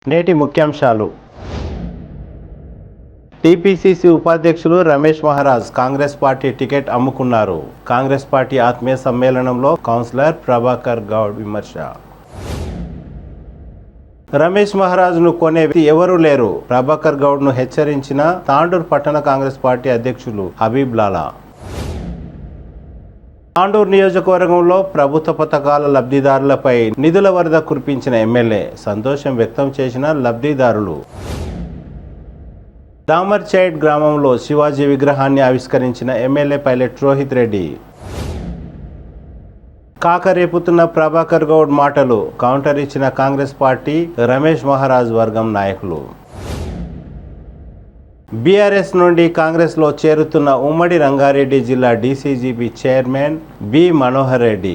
నేటి ముఖ్యాంశాలు. టీపీసీసీ ఉపాధ్యక్షులు రమేష్ మహారాజ్ కాంగ్రెస్ పార్టీ టికెట్ అమ్ముకున్నారు. కాంగ్రెస్ పార్టీ ఆత్మీయ సమ్మేళనంలో కౌన్సిలర్ ప్రభాకర్ గౌడ్ విమర్శ. రమేష్ మహారాజ్ను కొనే వ్యక్తి ఎవరూ లేరు. ప్రభాకర్ గౌడ్ను హెచ్చరించిన తాండూరు పట్టణ కాంగ్రెస్ పార్టీ అధ్యక్షులు హబీబ్ లాలా. తాండూరు నియోజకవర్గంలో ప్రభుత్వ పథకాల లబ్ధిదారులపై నిధుల వరద కురిపించిన ఎమ్మెల్యే సంతోషం వ్యక్తం చేసిన లబ్ధిదారులు. దామర్చైడ్ గ్రామంలో శివాజీ విగ్రహాన్ని ఆవిష్కరించిన ఎమ్మెల్యే పైలట్ రోహిత్ రెడ్డి. కాకరేపుతున్న ప్రభాకర్ గౌడ్ మాటలు కౌంటర్ ఇచ్చిన కాంగ్రెస్ పార్టీ రమేష్ మహారాజ్ వర్గం నాయకులు. బీఆర్ఎస్ నుండి కాంగ్రెస్లో చేరుతున్న ఉమ్మడి రంగారెడ్డి జిల్లా DCGB chairman B Manohar Reddy.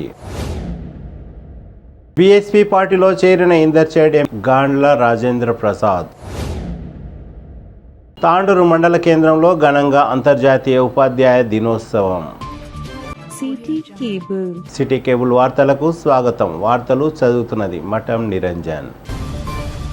BSP పార్టీలో చేరిన ఇందర్చేడ్ గాండ్ల రాజేంద్ర ప్రసాద్. తాండూరు మండల కేంద్రంలో ఘనంగా అంతర్జాతీయ ఉపాధ్యాయ దినోత్సవం. సిటీ కేబుల్ వార్తలకు స్వాగతం. వార్తలు చదువుతున్నది మఠం నిరంజన్.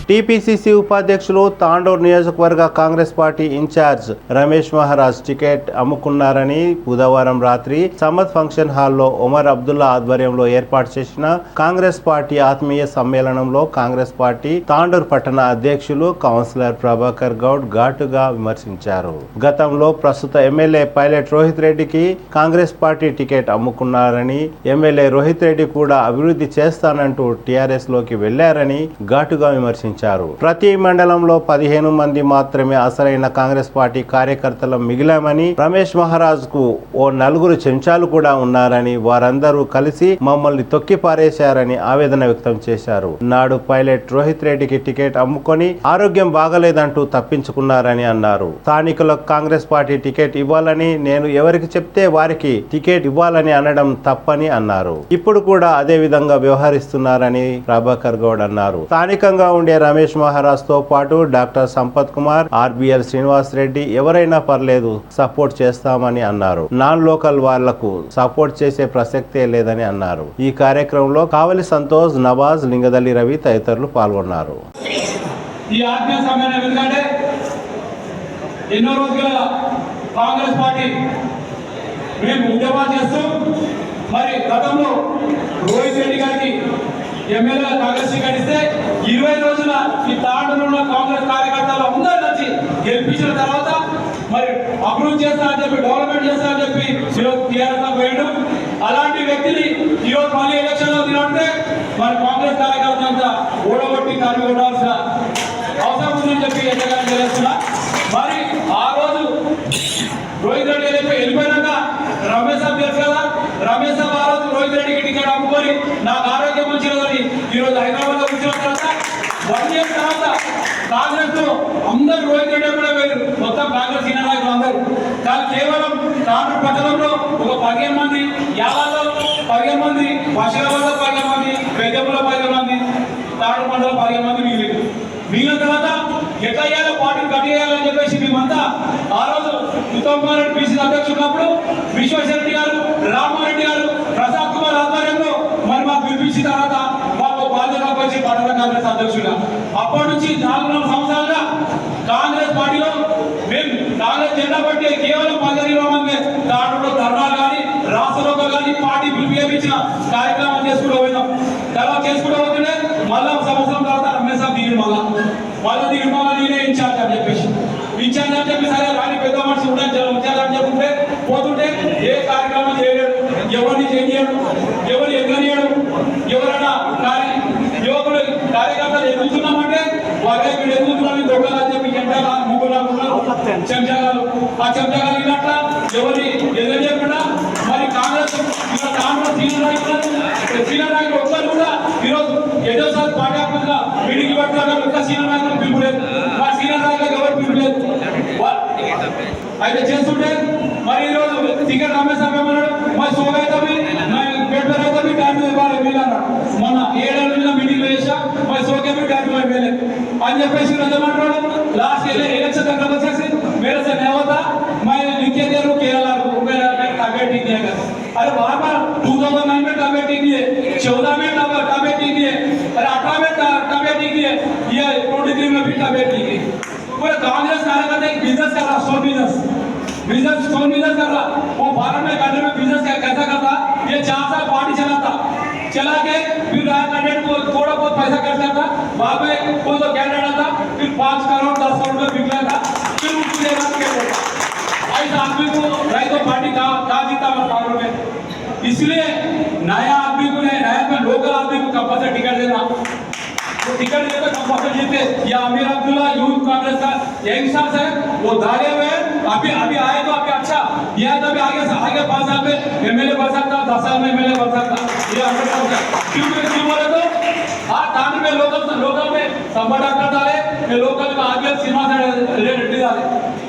టీపీసీసీ ఉపాధ్యక్షులు తాండూరు నియోజకవర్గ Congress party in charge Ramesh Maharaj ticket అమ్ముకున్నారని బుధవారం రాత్రి సమద్ ఫంక్షన్ హాల్లో ఉమర్ అబ్దుల్లా ఆధ్వర్యంలో ఏర్పాటు చేసిన కాంగ్రెస్ పార్టీ ఆత్మీయ సమ్మేళనంలో కాంగ్రెస్ పార్టీ తాండూరు పట్టణ అధ్యక్షులు కౌన్సిలర్ ప్రభాకర్ గౌడ్ ఘాటుగా విమర్శించారు. గతంలో ప్రస్తుత ఎమ్మెల్యే పైలట్ రోహిత్ రెడ్డికి కాంగ్రెస్ పార్టీ టికెట్ అమ్ముకున్నారని, ఎమ్మెల్యే రోహిత్ రెడ్డి కూడా అభివృద్ధి చేస్తానంటూ టీఆర్ఎస్ లోకి వెళ్లారని ఘాటుగా విమర్శించారు. ప్రతి మండలంలో 15 మంది మాత్రమే అసలైన కాంగ్రెస్ పార్టీ కార్యకర్తలు మిగిలామని, రమేష్ మహారాజ్ కు ఓ 4 చెంచాలు కూడా ఉన్నారని, వారందరూ కలిసి మమ్మల్ని తొక్కి పారేశారని ఆవేదన వ్యక్తం చేశారు. నాడు పైలట్ రోహిత్ రెడ్డికి టికెట్ అమ్ముకొని ఆరోగ్యం బాగలేదంటూ తప్పించుకున్నారని అన్నారు. స్థానికులకు కాంగ్రెస్ పార్టీ టికెట్ ఇవ్వాలని, నేను ఎవరికి చెప్తే వారికి టికెట్ ఇవ్వాలని అనడం తప్పని అన్నారు. ఇప్పుడు కూడా అదే విధంగా వ్యవహరిస్తున్నారని ప్రభాకర్ గౌడ్ అన్నారు. స్థానికంగా ఉండే రమేష్ మహారాజ్ తో పాటు డాక్టర్ సంపత్ కుమార్, ఆర్బిఎల్ శ్రీనివాస్ రెడ్డి ఎవరైనా పర్లేదు సపోర్ట్ చేస్తామని అన్నారు. నాన్ లోకల్ వాళ్లకు సపోర్ట్ చేసే ప్రసక్తే లేదని అన్నారు. ఈ కార్యక్రమంలో కావలి సంతోష్, నవాజ్, లింగదల్లి రవి తదితరులు పాల్గొన్నారు. ఈ ఆత్మీయ సమ్మేళనం ఎందుకంటే ఎన్నో రోజులుగా కాంగ్రెస్ పార్టీ మేము ఉద్యమాలు చేస్తూ మరి గతంలో రోహిత్ రెడ్డి గారికి ఎమ్మెల్యే కాంగ్రెస్ టికెట్ ఇస్తే 20 రోజుల ఈ తాండూరులో కాంగ్రెస్ కార్యకర్తలు అందరూ వచ్చి గెలిపించిన తర్వాత మరి అభివృద్ధి చేస్తారని చెప్పి, డెవలప్మెంట్ చేస్తారని చెప్పి ఈరోజు టీఆర్ఎస్ పోయాడు. అలాంటి వ్యక్తిని ఈరోజు మళ్ళీ ఎలక్షన్ లో తినట్టే మరి కాంగ్రెస్ కార్యకర్తలంతా ఓడగొట్టి కానీ ఓడాల్సిన అవసరం ఉందని చెప్పి ఎంతగానో చేస్తున్నా. మరి ఆ రోజు రోహిత్ రెడ్డి వెళ్ళిపోయినాక రమేష్ సాబ్ తెలుసు కదా, రమేష్ సాబ్ ఆ రోజు రోహిత్ రెడ్డికి టికెట్ అమ్ముకొని నాకు ఆరోగ్యం వచ్చినదని ఈరోజు హైదరాబాద్ లో కూర్చున్న తర్వాత 1 year తర్వాత కాంగ్రెస్ లో అందరూ రోహిత్ రెడ్డి కూడా వేరు, మొత్తం కాంగ్రెస్ సీనియర్ నాయకులు అందరూ. కానీ కేవలం తాండూరు పట్టణంలో ఒక 15 మంది, యాదాల్లో 15 మంది, బషీరాబాద్లో 15 మంది, పెద్దపల్లిలో 15 మంది, తాండూరు మండలంలో 15 మంది మిగిలిన తర్వాత ఎట్లా చేయాలో పార్టీని కట్టేయాలని చెప్పేసి మేమంతా ఆ రోజు ఉత్తమ్ కుమార్ రెడ్డి బీసీ అధ్యక్షుడు ఉన్నప్పుడు విశ్వేశ్వరరెడ్డి గారు, రామారెడ్డి గారు, ప్రసాద్ కుమార్ ఆధ్వర్యంలో మరి మాకు పిలిపించిన తర్వాత మాకు బాధ్యత వచ్చి పట్టణ కాంగ్రెస్ అధ్యక్షుడుగా అప్పటి నుంచి 4 సంవత్సరాలుగా కాంగ్రెస్ పార్టీలో మేము కాంగ్రెస్ జెండా పట్టి కేవలం 15 మంది దాంట్లో ధర్నాలు కానీ, రాష్ట్రంలో కానీ పార్టీ పిలిపించిన కార్యక్రమం చేసుకుంటూ పోయినాం. తర్వాత చేసుకుంటూ పోతుంటే మళ్ళా సంవత్సరం తర్వాత రమేష్ సాబ్ దిగి మళ్ళీ నేనే ఇన్ఛార్జ్ అని చెప్పేసి సరే రాని పెద్ద మనిషి ఉండాలని చెప్పుకుంటే పోతుంటే ఏ కార్యక్రమం చేయలేడు, ఎవరిని చేయడు, ఎవరు ఎగనియడు. ఎవరైనా యువకులు కార్యకర్తలు ఎదుగుతున్నామంటే వాళ్ళే వీడు ఎదుగుతున్నారని దొంగలని చెప్పి చెంచాగా చెంచాగాలు ఆ చెంచాగాలు ఇన్నట్ల ఎవరిని ఎదురలేకుండా మరి కాంగ్రెస్ సీనియర్ నాయకులు ఒక్కరు కూడా ఈరోజు ఎన్నోసార్లు పాఠ్యాత్మకంగా మీటింగ్ పెడుతున్నారు. ఇంకా సీనియర్ నాయకులు పిలుపు లేదు, మా సీనియర్ నాయకులకు ఎవరు పిలుపు లేదు. అయితే చేస్తుంటే మరి ఈరోజు టికెట్ రమేష్ అన్నాడు, మరి సోగైతే పెట్టుబడి డాక్టర్ ఇవ్వాలి వీళ్ళన్నారు. మొన్న 7 ఏళ్ళ మీటింగ్ చేసా మరి సోకే డాక్టర్ వెళ్ళే అని చెప్పేసి ఏమంటాడు. లాస్ట్ ఎలక్షన్ దగ్గర వచ్చేసి मेरे से नहीं होता, मैं लिखे दे रहा हूँ केरला को, मेरा टारगेट ही दिया गया। अरे बार बार 2009 में टारगेट ही दिए, 14 में टारगेट ही दिए, अरे 18 में टारगेट ही दिए, ये बेटी की। पूरे कांग्रेस कार्यकर्ता एक बिजनेस कर रहा, स्टोन बिजनेस कर रहा। वो भारत में कंट्री में बिजनेस कैसा करता, ये 4 साल पार्टी चला के फिर कैंडिडेट को थोड़ा बहुत पैसा खर्चा था, बाद में कोई तो कैंडिडेट आता, फिर 5 करोड़ 10 करोड़ में बिक लेता, फिर उसको देना ऐसा आदमी को रही तो पार्टी कहा जीता हमारे में। इसलिए नया आदमी को नहीं, नया में लोकल आदमी को कंपल्सरी टिकट देना, तो टिकट देते तो कंपल्सरी जीते। या अमीर अब्दुल्ला यूथ कांग्रेस का यंगस्टर्स है, वो दागे हुए अभी आए तो अभी अच्छा, यह तो अभी आगे 5 साल में एमएलए बन सकता, 10 साल में एमएलए बन सकता, ये 100%। क्यों बोले तो तांड में लोकल में संबंध डॉक्टर डाले, लोकल में आगे सीमा से रेडी डाले,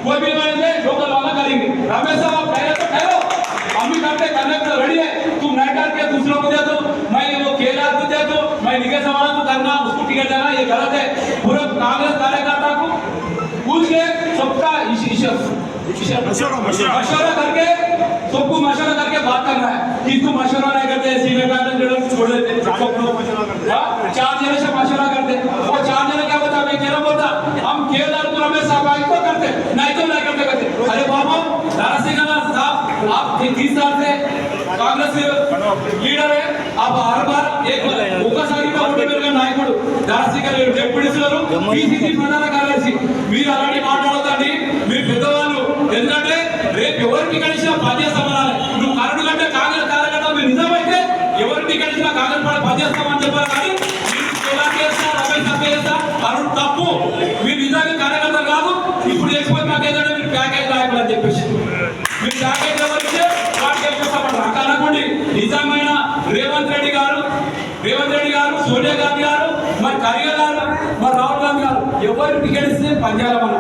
कोई भी नहीं लोकल वाला करेंगे। रमेश साहब आप पहले तो ठहरो, हम भी करने को रेडी है, तुम नहीं करके दूसरों को दे दो, मैं वो केदार को दे दो, मैं निकेश सवाल को करना, उसको टिकट देना, ये गलत है। पूरे कांग्रेस कार्यकर्ता को पूछ के सबका मशवरा करके सबको मशवरा करके बात करना है। किसको मशवरा नहीं करते, सीनियर कैंडिडेट छोड़ देते, 4 जने से मशवरा करते, वो 4 जने क्या बता, मैं क्या बोलता, हम केदार को रमेश साहब को करते, नहीं तो नहीं करते। अरे बाबा दारा सिंह साहब, आप 30 साल से कांग्रेस लीडर है, आप हर बार నాయకుడు దాసిగా డిప్యూటీసీలు పిసిసి ప్రధాన కార్యదర్శి మీరు అలాంటి మాట్లాడొద్దండి, మీరు పెద్దవాళ్ళు. ఎందుకంటే రేపు ఎవరికి కలిసినా పనిచేస్తామనాలి. నువ్వు కరెంటు కంటే కాంగ్రెస్ కార్యకర్త మీరు నిజమైతే ఎవరికి కలిసినా కాంగ్రెస్ పార్టీ పనిచేస్తామని చెప్పారు. కానీ మీరు ఎలా చేస్తా రమేష్ తప్ప చేస్తా అరుణ్ తప్పు, మీరు నిజంగా కార్యకర్త కాదు. ఇప్పుడు ఎక్స్పోజ్ మాకు ఏంటంటే మీరు ప్యాకేజ్ నాయకులు అని చెప్పేసి మీరు ప్యాకేజ్ ఎవరిస్తే వాటికి వెళ్ళిపోతామంటారు. అక్కడ అనుకోండి, నిజమైన రేవంత్ రెడ్డి గారు, సోనియా గాంధీ గారు, మరి ఖర్గే గారు, మరి రాహుల్ గాంధీ గారు ఎవరు టికెట్ ఇస్తే పనిచేయాలి.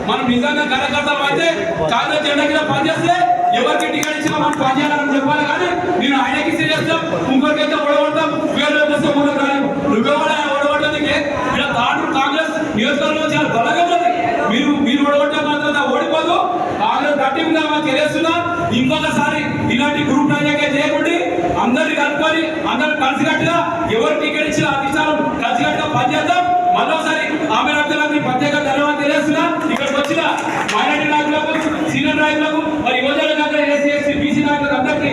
మనం నిజంగా కార్యకర్తలు అయితే కాంగ్రెస్ జెండా కింద పనిచేస్తే ఎవరికి టికెట్ ఇచ్చినా మనం పనిచేయాలని చెప్పాలి. కానీ నేను ఆయనకి చేస్తాం, ఇంకొకరికైతే ఓడగొడతాం, వేరే వస్తే ముందుకు రాలేము. నువ్వెవడ ఓడగొట్టడానికి ఇలా తాడు కాంగ్రెస్ నియోజకవర్గంలో చాలా బలంగా ఉంది. మీరు ఓడగొట్టే మాత్రం ఓడిపోదు. కాంగ్రెస్ గట్టి ఉందా మాకు తెలియస్తున్నా. ఇంకొకసారి ఇలాంటి గ్రూప్ రాజకీయ చేయకుండా అందరిని కలుపుకొని అందరూ కలిసికట్టుగా ఎవరు టికెట్ ఇచ్చిన అధిష్టానం కలిసికట్టుగా పనిచేద్దాం. మరోసారి ఆమె అభ్యర్థులకు ప్రత్యేక ధన్యవాదాలు తెలియస్తున్నా. ఇక్కడికి వచ్చిన మైనార్టీ నాయకులకు, సీనియర్ నాయకులకు, మరి యువజన ఎస్సీ ఎస్టీ బీసీ నాయకులకు అందరికీ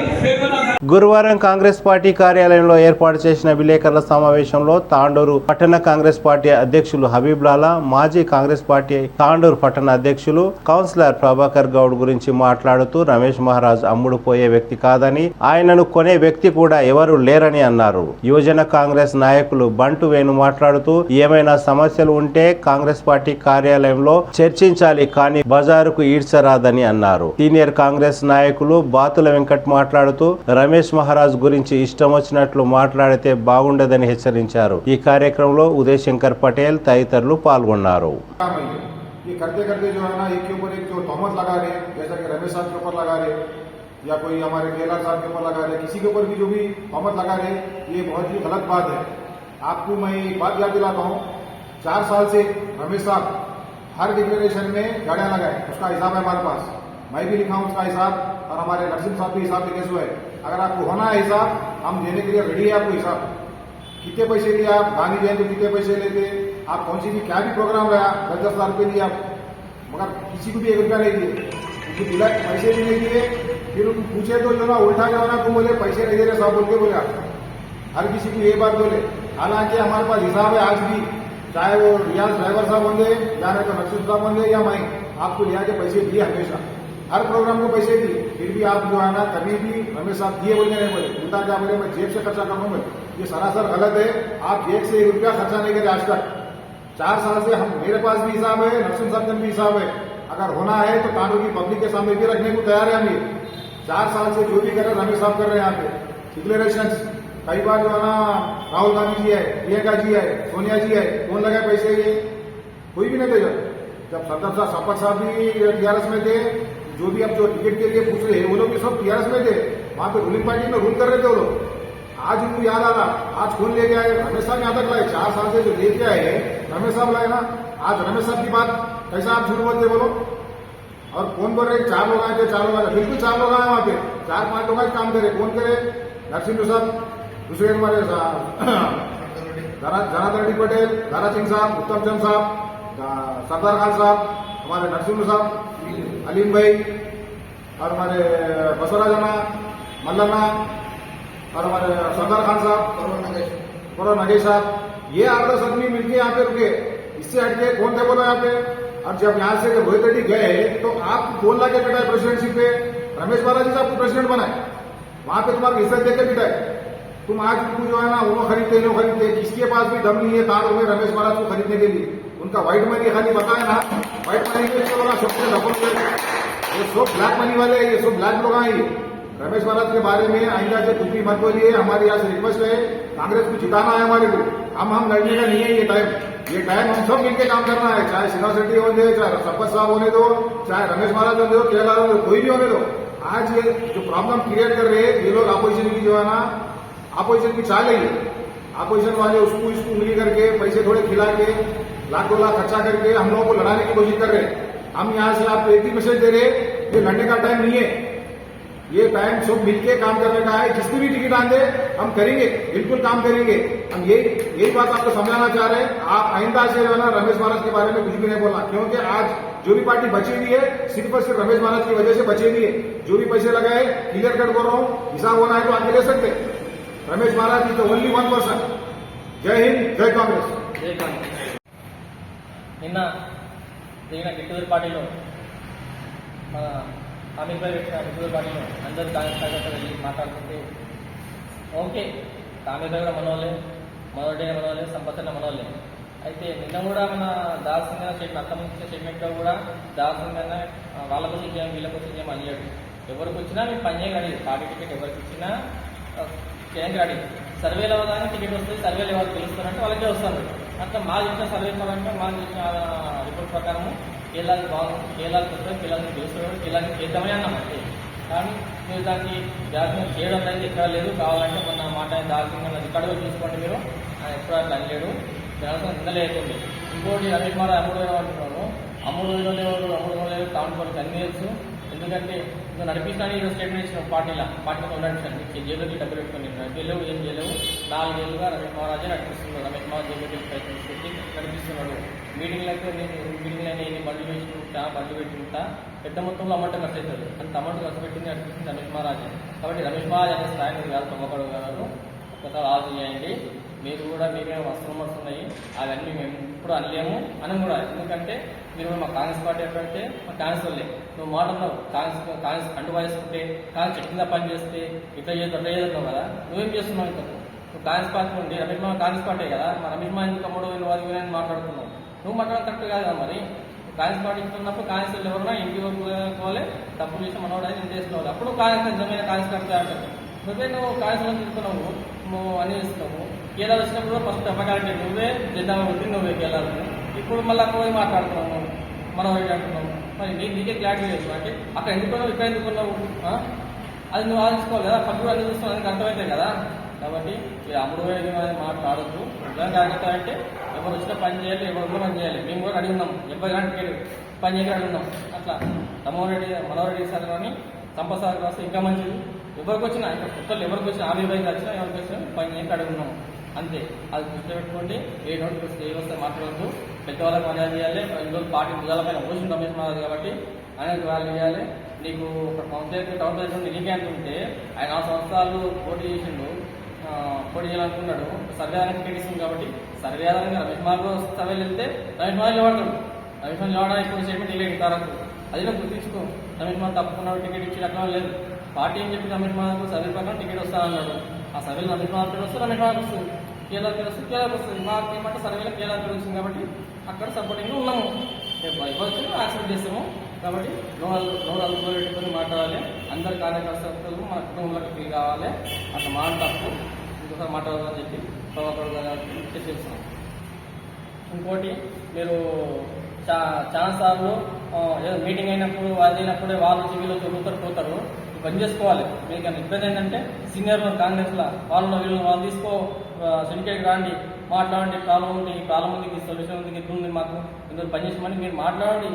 గురువారం కాంగ్రెస్ పార్టీ కార్యాలయంలో ఏర్పాటు చేసిన విలేకరుల సమావేశంలో తాండూరు పట్టణ కాంగ్రెస్ పార్టీ అధ్యక్షులు హబీబ్ లాలా, మాజీ కాంగ్రెస్ పార్టీ తాండూరు పట్టణ అధ్యక్షులు కౌన్సిలర్ ప్రభాకర్ గౌడ్ గురించి మాట్లాడుతూ రమేష్ మహారాజ్ అమ్ముడు పోయే వ్యక్తి కాదని, ఆయనను కొనే వ్యక్తి కూడా ఎవరు లేరని అన్నారు. యువజన కాంగ్రెస్ నాయకులు బంటు వేణు మాట్లాడుతూ ఏమైనా సమస్యలు ఉంటే కాంగ్రెస్ పార్టీ కార్యాలయంలో చర్చించాలి, కానీ బజారుకు ఈడ్చరాదని అన్నారు. సీనియర్ కాంగ్రెస్ నాయకులు బాతుల వెంకట్ మాట్లాడుతూ రమేష్ మహారాజ్ గురించి ఇష్టం వచ్చినట్లు మాట్లాడితే బాగుండదని హెచ్చరించారు. ఈ కార్యక్రమంలో ఉదయ్ శంకర్ పటేల్ తదితరులు పాల్గొన్నారు. ये करते करते जो है ना, एक के ऊपर एक जो तोहमत लगा रहे, जैसा कि रमेश साहब के ऊपर लगा रहे या कोई हमारे केदार साहब के ऊपर लगा रहे, किसी के ऊपर भी जो भी तोहमत लगा रहे, ये बहुत ही गलत बात है. आपको मैं एक बात याद दिलाता हूँ, 4 साल से रमेश साहब हर डिक्लेरेशन में गाड़ियां लगाए, उसका हिसाब है हमारे पास. मैं भी लिखा हूँ उसका हिसाब, और हमारे नरसिंह साहब भी हिसाब लिखे हुए है. अगर आपको होना है हिसाब, हम देने के लिए रेडी है. आपको हिसाब कितने पैसे लिए, आप गांधी जयंती तो कितने पैसे लेते, आप कौन सी भी क्या भी प्रोग्राम रहा 10-10 लाख रुपये लिए आप, मगर किसी को भी 1 रुपया नहीं दिए, उनको दिला पैसे भी नहीं दिए. फिर उनको पूछे तो जो ना उल्टा जो ना तुम बोले पैसे नहीं दे रहे साहब बोल के बोले. आप हर किसी को ये बात बोले. हालांकि हमारे पास हिसाब है आज भी, चाहे वो रियाज ड्राइवर साहब होंगे या नहीं तो नक्सल साहब होंगे या मैं, आपको लिया के पैसे दिए हमेशा, हर प्रोग्राम को पैसे दिए. फिर भी आप जो है ना कभी भी रमेश साहब दिए बोल के नहीं बोले, उल्टा क्या बोले मैं जेब से खर्चा करूँ बोले. ये सरासर गलत है. आप जेब से 1 रुपया खर्चा नहीं करे आज तक. 4 साल से हम, मेरे पास भी हिसाब है, नरसिंह साहब का भी हिसाब है. अगर होना है तो कानून की पब्लिक के सामने भी रखने को तैयार है. हम 4 साल से जो भी कर रहे रमेश साहब कर रहे हैं यहाँ पे डिक्लेरेशन. कई बार जो है ना राहुल गांधी जी है, प्रियंका जी है, सोनिया जी है, कौन लगाए पैसे, ये कोई भी नहीं थे. जब सरदार साहब शपथ साहब भी टीआरएस में थे, जो भी अब जो टिकट के लिए पूछ रहे हैं वो लोग भी सब टीआरएस में थे. वहां पे रूलिंग पार्टी में रूल कर रहे थे वो लोग. आज उनको याद आ रहा, आज कौन लेके आए, रमेश साहब यहाँ तक लाए. 4 साल से जो लेके आए रमेश साहब लाए ना. आज रमेश साहब की बात कैसा आप झूठ बोलते बोलो. और कौन बोल रहे 4 लोग आए थे, 4 लोग आए, बिल्कुल 4 लोग आए वहां पे. 4-5 लोग आज काम करे. कौन करे, नरसिंह साहब, दूसरे हमारे जनार्दन रेड्डी पटेल, दारा सिंह साहब, उत्तम चंद साहब, सरदार खान साहब, हमारे नरसिंह साहब, अलीम भाई और हमारे बसवराजना, मल्लना और हमारे सरदार खान साहब, कौरव नगेश साहब, ये 8-10 आदमी मिलकर यहाँ पे रुके। इससे हटके कौन थे बोलो यहाँ पे? और जब यहाँ से रोहित रेड्डी गए तो आप कौन ला के बिठाए प्रेसिडेंटशिप पे? रमेश बालाजी साहब को प्रेसिडेंट बनाए, वहां पे तुम्हारी इज्जत देकर बिठाए। तुम आज उनको जो है ना वो खरीदते लो खरीदते, किसके पास भी दम नहीं है तार में रमेश महाराज को खरीदने के लिए। उनका व्हाइट मनी खाली बताया ना, व्हाइट मनी के सबसे डबल, ये सब ब्लैक मनी वाले, ये सब ब्लैक लोग आए। रमेश महाराज के बारे में आइंदा से कुछ भी मत बोलिए। हमारी यहाँ से रिक्वेस्ट है, कांग्रेस को जिताना है हमारे को, हम लड़ने का नहीं है। ये टाइम हम सब मिलकर काम करना है, चाहे सिन्हा शेट्टी होने दो, चाहे संपत साहब होने दो, चाहे रमेश महाराज होने दो, केएलआर होने दो, कोई भी होने दो। आज ये जो प्रॉब्लम क्रिएट कर रहे हैं ये लोग अपोजिशन की जो है ना, अपोजिशन की चाल है। अपोजिशन वाले उसको उंगली करके पैसे थोड़े खिला के लाख 2 लाख खर्चा करके हम लोगों को लड़ाने की कोशिश कर रहे हैं। हम यहाँ से आपको एक ही मैसेज दे रहे हैं, ये लड़ने का टाइम नहीं है, ये टाइम सब मिलके काम करने का है। जिसकी भी टिकट आने हम करेंगे, बिल्कुल काम करेंगे। हम यही बात आपको समझाना चाह रहे हैं। आप आइंदा से जो है ना रमेश महाराज के बारे में कुछ भी नहीं बोलना, क्योंकि आज जो भी पार्टी बची हुई है सिर्फ और सिर्फ रमेश महाराज की वजह से बची हुई है। जो भी पैसे लगाए क्लियर कट बोल रहा हूँ, हिसाब होना है तो आगे ले सकते। रमेश महाराज इज द ओनली 1%। जय हिंद, जय कांग्रेस। నిన్న జరిగిన గిట్టుదూరు పార్టీలో మన అమీర్పై పెట్టిన గిట్టుదూరు పార్టీలో అందరూ కాంగ్రెస్ కార్యకర్తలు వెళ్ళి మాట్లాడుతుంటే ఓకే, అమీర్పై కూడా మనోళ్ళే, మనోడే మనోళ్ళే, సంపత్న మనోళ్ళే. అయితే నిన్న కూడా మన దాల్సింగ్ స్టేట్మెంట్, అంతకుముందు స్టేట్మెంట్లో కూడా దాల్సింగ్ వాళ్ళ కోసం చేయం వీళ్ళ కోసం చేయం అనియాడు. ఎవరికి వచ్చినా మేము పని చేయగలి, పార్టీ టికెట్ ఎవరికి ఇచ్చినా చేయండి అడి. సర్వేలు అవ్వగానే టికెట్ వస్తుంది, సర్వేలు ఎవరు తెలుస్తారంటే వాళ్ళకే వస్తారు. అట్లా మా చెప్పిన సర్వే పరంగా మాకు చెప్పిన రిపోర్ట్ ప్రకారము కేరళకి బాగుంది, కేరళకి వస్తుంది, కేరళకి తెలుస్తున్నాడు, కేరళకి చేద్దామని అన్నాం అంతే. కానీ మీరు దానికి జాగ్రత్తగా చేయడం అనేది ఎక్కడ లేదు. కావాలంటే మొన్న మాట దాల్సింగ్ రికార్డు కూడా చూసుకోండి మీరు, ఎప్పుడు అట్లా అనలేడు, దానితో నిందలేకుంది. ఇంకోటి రమేష్ మారా అమ్ముడు అంటున్నాడు, అమ్ముడు లేవు, అమ్ముడు లేవు, టౌన్ వాళ్ళకి అన్ని తెలుసు. ఎందుకంటే నువ్వు నడిపిస్తాను ఈరోజు స్టేట్మెంట్ ఇచ్చిన పార్టీలో నడిపిస్తాను, జైలుకి డబ్బులు పెట్టుకుని నడిపేలేవు, ఏం చేయలేవు. 4 ఏళ్ళుగా రమేష్ మహారాజే నడిపిస్తున్నాడు. రమేష్ మహారాజ్ జైలుకి ప్రయత్నిస్తుంది, నడిపిస్తున్నాడు. మీటింగ్లకి మీటింగ్లు అయినా ఎన్ని బండ్లు వేసుకుంటా, బండ్లు పెట్టుకుంటా పెద్ద మొత్తంలో అమౌంట్ ఖర్చు అవుతుంది. అంత అమౌంట్ ఖర్చు పెట్టింది నడిపిస్తుంది రమేష్ మహారాజే. కాబట్టి రమేష్ మహారాజ్ అనే స్థాయిని కాదు, తొమ్మకడు గారు ఒకసారి ఆలోచన చేయండి. మీరు కూడా మీరే వస్త్రం వస్తున్నాయి, అవన్నీ మేము ఇప్పుడు అనలేము అని కూడా. ఎందుకంటే మీరు మా కాంగ్రెస్ పార్టీ అంటే మా కాంగ్రెస్ వాళ్ళే. నువ్వు మాట ఉన్నావు, కాంగ్రెస్ అంటు వేసుకుంటే, కాంగ్రెస్ చెట్టిందా పని చేస్తే ఇట్లా చేయదు అట్లా చేయదున్నావు కదా, నువ్వేం చేస్తున్నావు? ఇంకా నువ్వు కాంగ్రెస్ పార్టీ ఉండి రమేష్ మా కాంగ్రెస్ పార్టీ కదా, మా రమేష్ మా ఎందుకు అమ్ముడు వారి మాట్లాడుతున్నావు. నువ్వు మాట్లాడడం కరెక్ట్ కాదు కదా. మరి కాంగ్రెస్ పార్టీ ఇస్తున్నప్పుడు కాంగ్రెస్ వాళ్ళు ఎవరైనా ఇంటి వరకు పోవాలి, తప్పు చేసి మనోడని నేను చేసుకోవాలి. అప్పుడు కాంగ్రెస్ నిజమైన కాంగ్రెస్ పార్టీ అంటారు. నువ్వు కాంగ్రెస్ వాళ్ళు తీసుకున్నావు, నువ్వు అని ఇస్తున్నావు. కేరళ వచ్చినప్పుడు ఫస్ట్ అపకారంటే నువ్వే జెండా కొట్టి నువ్వే కేరళ. ఇప్పుడు మళ్ళీ అక్కడ మాట్లాడుతున్నావు, మనం అంటున్నావు. మరి నీకే క్లారిటీ లేదు అంటే అక్కడ ఎందుకున్నావు, ఇక్కడ ఎందుకున్నావు, అది నువ్వు ఆలోచించుకోవాలి కదా. ఫస్ట్ అన్ని చూస్తున్నావు, అందుకు అర్థమవుతాయి కదా. కాబట్టి మీరు అమ్ముడు మాట్లాడద్దు. నిజంగా జాగ్రత్త అంటే ఎవరు వచ్చినా పని చేయాలి, ఎవరు పని చేయాలి. మేము కూడా అడిగి ఉన్నాం, 70 గంటలు పని చేయక అడిగి ఉన్నాం. అట్లా మనోరెడ్డి సార్ కానీ సంపత్ సార్ కాస్తే ఇంకా మంచిది. ఎవరికి వచ్చినా ఇక్కడ కొత్తలు ఎవరికి వచ్చినా, ఆమె బైక్ వచ్చినా ఎవరికి వచ్చినా పని చేయక అడుగున్నాం అంతే. అది దృష్టిలో పెట్టుకోండి. ఏ నోటిఫికేషన్ ఏ వస్తే మాట్లాడద్దు. పెద్దవాళ్ళకి మర్యాద చేయాలి. ఈరోజు పార్టీ భుజాలపైన పోషణ రమేష్ మహారాజ్ కాబట్టి ఆయనకు వాళ్ళు చేయాలి. నీకు ఒక టౌన్ ప్రెసిడెంట్ నీకే అంటుంటే ఆయన 4 సంవత్సరాలు పోటీ చేసిండు, పోటీ చేయాలనుకున్నాడు. సర్వే అనేది టికెట్ ఇస్తుంది కాబట్టి సర్వే ఆధారంగా రమేష్ మహారాజ్ సర్వేలు వెళ్తే రమేష్ మహారాజ్ నిలబడతాడు. రమేష్ మహారాజ్ నిలబడా ఇప్పుడు స్టేట్మెంట్ ఇవ్వలేదు తారకు. అది కూడా గుర్తించుకో. రమేష్ మహారాజ్ తప్పుకున్నాడు, టికెట్ ఇచ్చి అక్కడ లేదు. పార్టీ ఏం చెప్పి రమేష్ మహారాజ్ సర్వే ప్రకారం టికెట్ వస్తానన్నాడు. ఆ సర్వేలు రమేష్ మహారాజ్ వస్తే రమేష్ మహారాజ్ వస్తుంది, కేరళకి వస్తుంది, కేరళకి వస్తుంది. మాకు ఏమంటే సర్వేలో కేరళకి వచ్చింది కాబట్టి అక్కడ సపోర్టింగ్గా ఉన్నాము. ఇవ్వచ్చు యాక్సెప్ట్ చేస్తాము. కాబట్టి నోరు అదుపులో పెట్టుకొని మాట్లాడాలి. అందరి కార్యకర్తలు మన కుటుంబంలోకి ఫీల్ కావాలి. అట్లా మాట తప్పు ఇంకోసారి మాట్లాడాలని చెప్పి ప్రభాకర్ గారికి చర్చిస్తున్నాం. ఇంకోటి మీరు చాలా సార్లు ఏదో మీటింగ్ అయినప్పుడు అది అయినప్పుడే వాళ్ళు టీవీలో చదువుతారు పోతారు. పని చేసుకోవాలి. మీకు ఇబ్బంది ఏంటంటే సీనియర్లు కాంగ్రెస్లో వీళ్ళు తీసుకో సిండికేట్ రాండి, మాట్లాడండి, ప్రాబ్లం ఉంది, ఈ ప్రాబ్లం ఉంది, ఈ సొల్యూషన్ ఉంది, ఇది ఉంది, మాకు ఇందులో పని చేసామని మీరు మాట్లాడండి.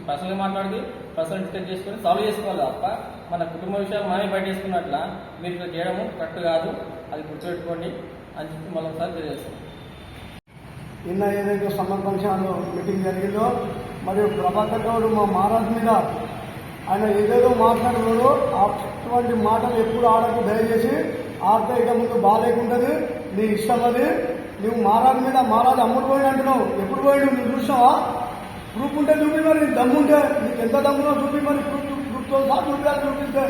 పర్సనల్గా మాట్లాడి పర్సనల్ డిస్కస్ చేసుకొని సాల్వ్ చేసుకోవాలి తప్ప మన కుటుంబ విషయాలు మనమే బయట చేసుకున్నట్లా మీరు ఇట్లా చేయడము కరెక్ట్ కాదు. అది గుర్తుపెట్టుకోండి అని చెప్పి మళ్ళీ ఒకసారి తెలియజేస్తాం. నిన్న ఏదైతే సమ్మర్ ఫంక్షన్లో మీటింగ్ జరిగిందో మరియు ప్రభాకర్ గౌడ్ మా మహారాజ్ మీద ఆయన ఏదేదో మాట్లాడుతున్నాడో అటువంటి మాటలు ఎప్పుడు ఆడకు దయచేసి ఆడితే ఇక ముందు బాగాలేకుంటుంది. నీ ఇష్టం అది. నువ్వు మహారాజ్ మీద మహారాజ్ అమ్ముడు పోయిన అంటున్నావు. ఎప్పుడు పోయిన నువ్వు చూసినావా? ప్రూఫ్ ఉంటే చూపి, మరి దమ్ముంటే నీకు ఎంత దమ్మునో చూపి, మరి ప్రూఫ్తో సహా చూపిస్తే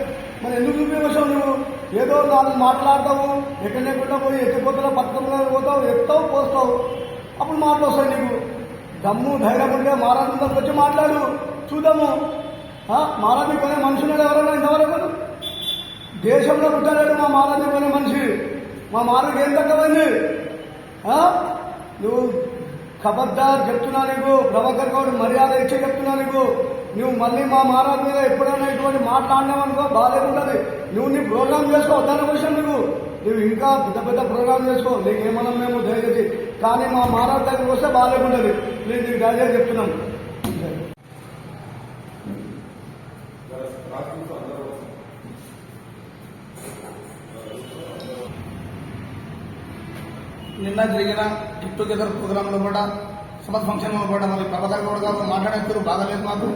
మరి ఎందుకు చూపించావు? నువ్వు ఏదో నాలుగు మాట్లాడతావు, ఎక్కడెక్కడ పోయి ఎత్తిపోతలో పక్కన పోతావు, ఎత్తావు పోస్తావు, అప్పుడు మాటలు వస్తాయి నీకు. దమ్ము ధైర్యం ఉంటే మహారాజు దగ్గరకు వచ్చి మాట్లాడు, చూద్దాము. మహారాజు కొనే మనుషులు ఎవరైనా ఇంతవరకు దేశంలో పుట్టలేడు మా మహారాజు కొనే మనిషి. మా మహారాజు ఏం తగ్గమైంది? నువ్వు ఖబర్దార్ చెప్తున్నా నీకు, ప్రభాకర్ గౌడ్ మర్యాద ఇచ్చి చెప్తున్నా నీకు. నువ్వు మళ్ళీ మా మహారాజు మీద ఎప్పుడైనా ఇటువంటి మాట్లాడినావనుకో బాగాలేకుంటుంది. నువ్వు నీ ప్రోగ్రామ్ చేసుకో, దాని విషయం నువ్వు ఇంకా పెద్ద పెద్ద ప్రోగ్రామ్ చేసుకో, నీకేమన్నా మేము దయచేసి. కానీ మా మహారాజు దగ్గరికి వస్తే బాగాలేకుంటుంది. నేను నీకు దయచేసి చెప్తున్నాను. నిన్న జరిగిన గెట్ టుగెదర్ ప్రోగ్రాంలో కూడా సభ ఫంక్షన్లో కూడా మరి ప్రభాకర్ గౌడ్ గారు మాట్లాడేస్తారు బాగాలేదు. మాకు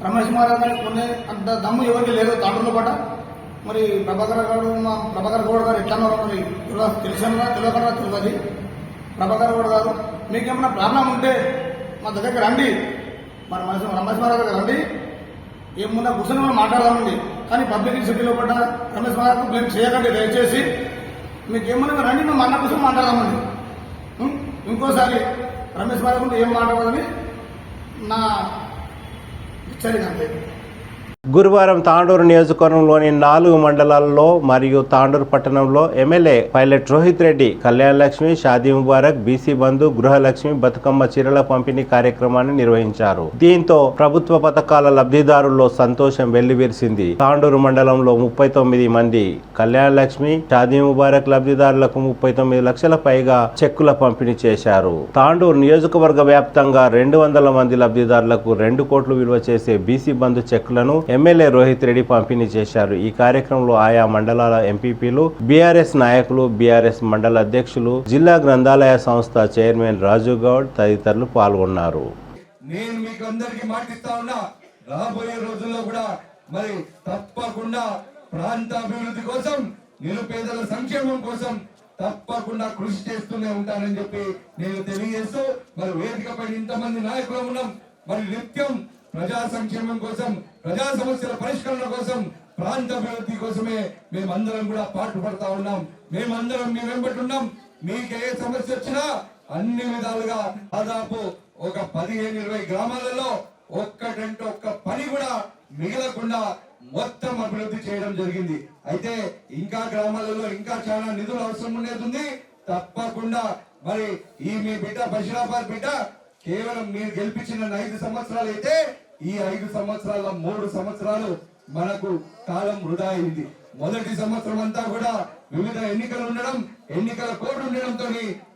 రమేష్ మహారాజ్ గారికి కొన్ని అంత దమ్ము ఎవరికి లేదు తాండ్రులో పాట. మరి ప్రభాకర్ గౌడ్ గారు ఎట్లా మరి తెలిసినా తెలియకుండా తెలియదు. ప్రభాకర్ గౌడ్ గారు మీకేమైనా ప్రాబ్లం ఉంటే మా దగ్గరికి రండి, మరి రమేష్ మహారాజ్ గారు రండి, ఏమన్నా కూర్చొని మనం మాట్లాడదామండి. కానీ పబ్లిక్ సిటీలో పడ్డ రమేష్ మహారాజ్ బ్లేమ్ చేయకండి దయచేసి. మీకు ఏమన్నా రండి, మేము అన్న కోసం మాట్లాడదామండి. ఇంకోసారి రమేష్ మహారాజ్ ఏం మాట్లాడదని నా హెచ్చరిక అంతే. గురువారం తాండూరు నియోజకవర్గంలోని 4 మండలాల్లో మరియు తాండూరు పట్టణంలో MLA Pilot Rohit Reddy Kalyana Lakshmi, Shaadi Mubarak, BC బంధు, గృహలక్ష్మి, బతుకమ్మ చీరల పంపిణీ కార్యక్రమాన్ని నిర్వహించారు. దీంతో ప్రభుత్వ పథకాల లబ్ధిదారుల్లో సంతోషం వెల్లివిరిసింది. తాండూరు మండలంలో 39 మంది కళ్యాణ లక్ష్మి, షాదీ ముబారక్ లబ్ధిదారులకు 39 లక్షల పైగా చెక్కుల పంపిణీ చేశారు. తాండూరు నియోజకవర్గ వ్యాప్తంగా 200 మంది లబ్ధిదారులకు 2 కోట్లు విలువ చేసే బీసీ బంధు చెక్కులను ఎమ్మెల్యే రోహిత్ రెడ్డి పంపిణీ చేశారు. ఈ కార్యక్రమంలో ఆయా మండలాల ఎంపీపీలు, బీఆర్ఎస్ నాయకులు, బీఆర్ఎస్ మండల అధ్యక్షులు, జిల్లా గ్రంథాలయ సంస్థ చైర్మన్ రాజు గౌడ్ తదితరులు పాల్గొన్నారు. నేను మీకు అందరికీ మాటిస్తా ఉన్నా, రాబోయే రోజుల్లో కూడా మరి తప్పకుండా ప్రాంతాభివృద్ధి కోసం, నిరుపేదల సంక్షేమం కోసం తప్పకుండా కృషి చేస్తూనే ఉంటానని చెప్పి నేను తెలియజేస్తూ, మరి వేదికపై ఇంతమంది నాయకులు ఉన్నాం. మరి నిత్యం ప్రజా సంక్షేమం కోసం, ప్రజా సమస్యల పరిష్కరణ కోసం, ప్రాంతాభివృద్ధి కోసమే మేమందరం కూడా పాటుపడతా ఉన్నాం. మేమందరం మీ వెంబడి ఉన్నాం. మీకు ఏ సమస్య వచ్చినా అన్ని విధాలుగా దాదాపు ఒక 15-20 గ్రామాలలో ఒక్కటంటే ఒక్క పని కూడా మిగలకుండా మొత్తం అభివృద్ధి చేయడం జరిగింది. అయితే ఇంకా గ్రామాలలో ఇంకా చాలా నిధులు అవసరం ఉండేది. తప్పకుండా మరి ఈ మీ బిడ్డ బషీరాబాద్ బిడ్డ కేవలం మీరు గెలిపించిన 5 సంవత్సరాలు అయితే ఈ 5 సంవత్సరాల 3 సంవత్సరాలు మనకు కాలం వృధా అయింది. మొదటి సంవత్సరం అంతా కూడా వివిధ ఎన్నికలు ఉండడం, ఎన్నికల కోడ్ ఉండడంతో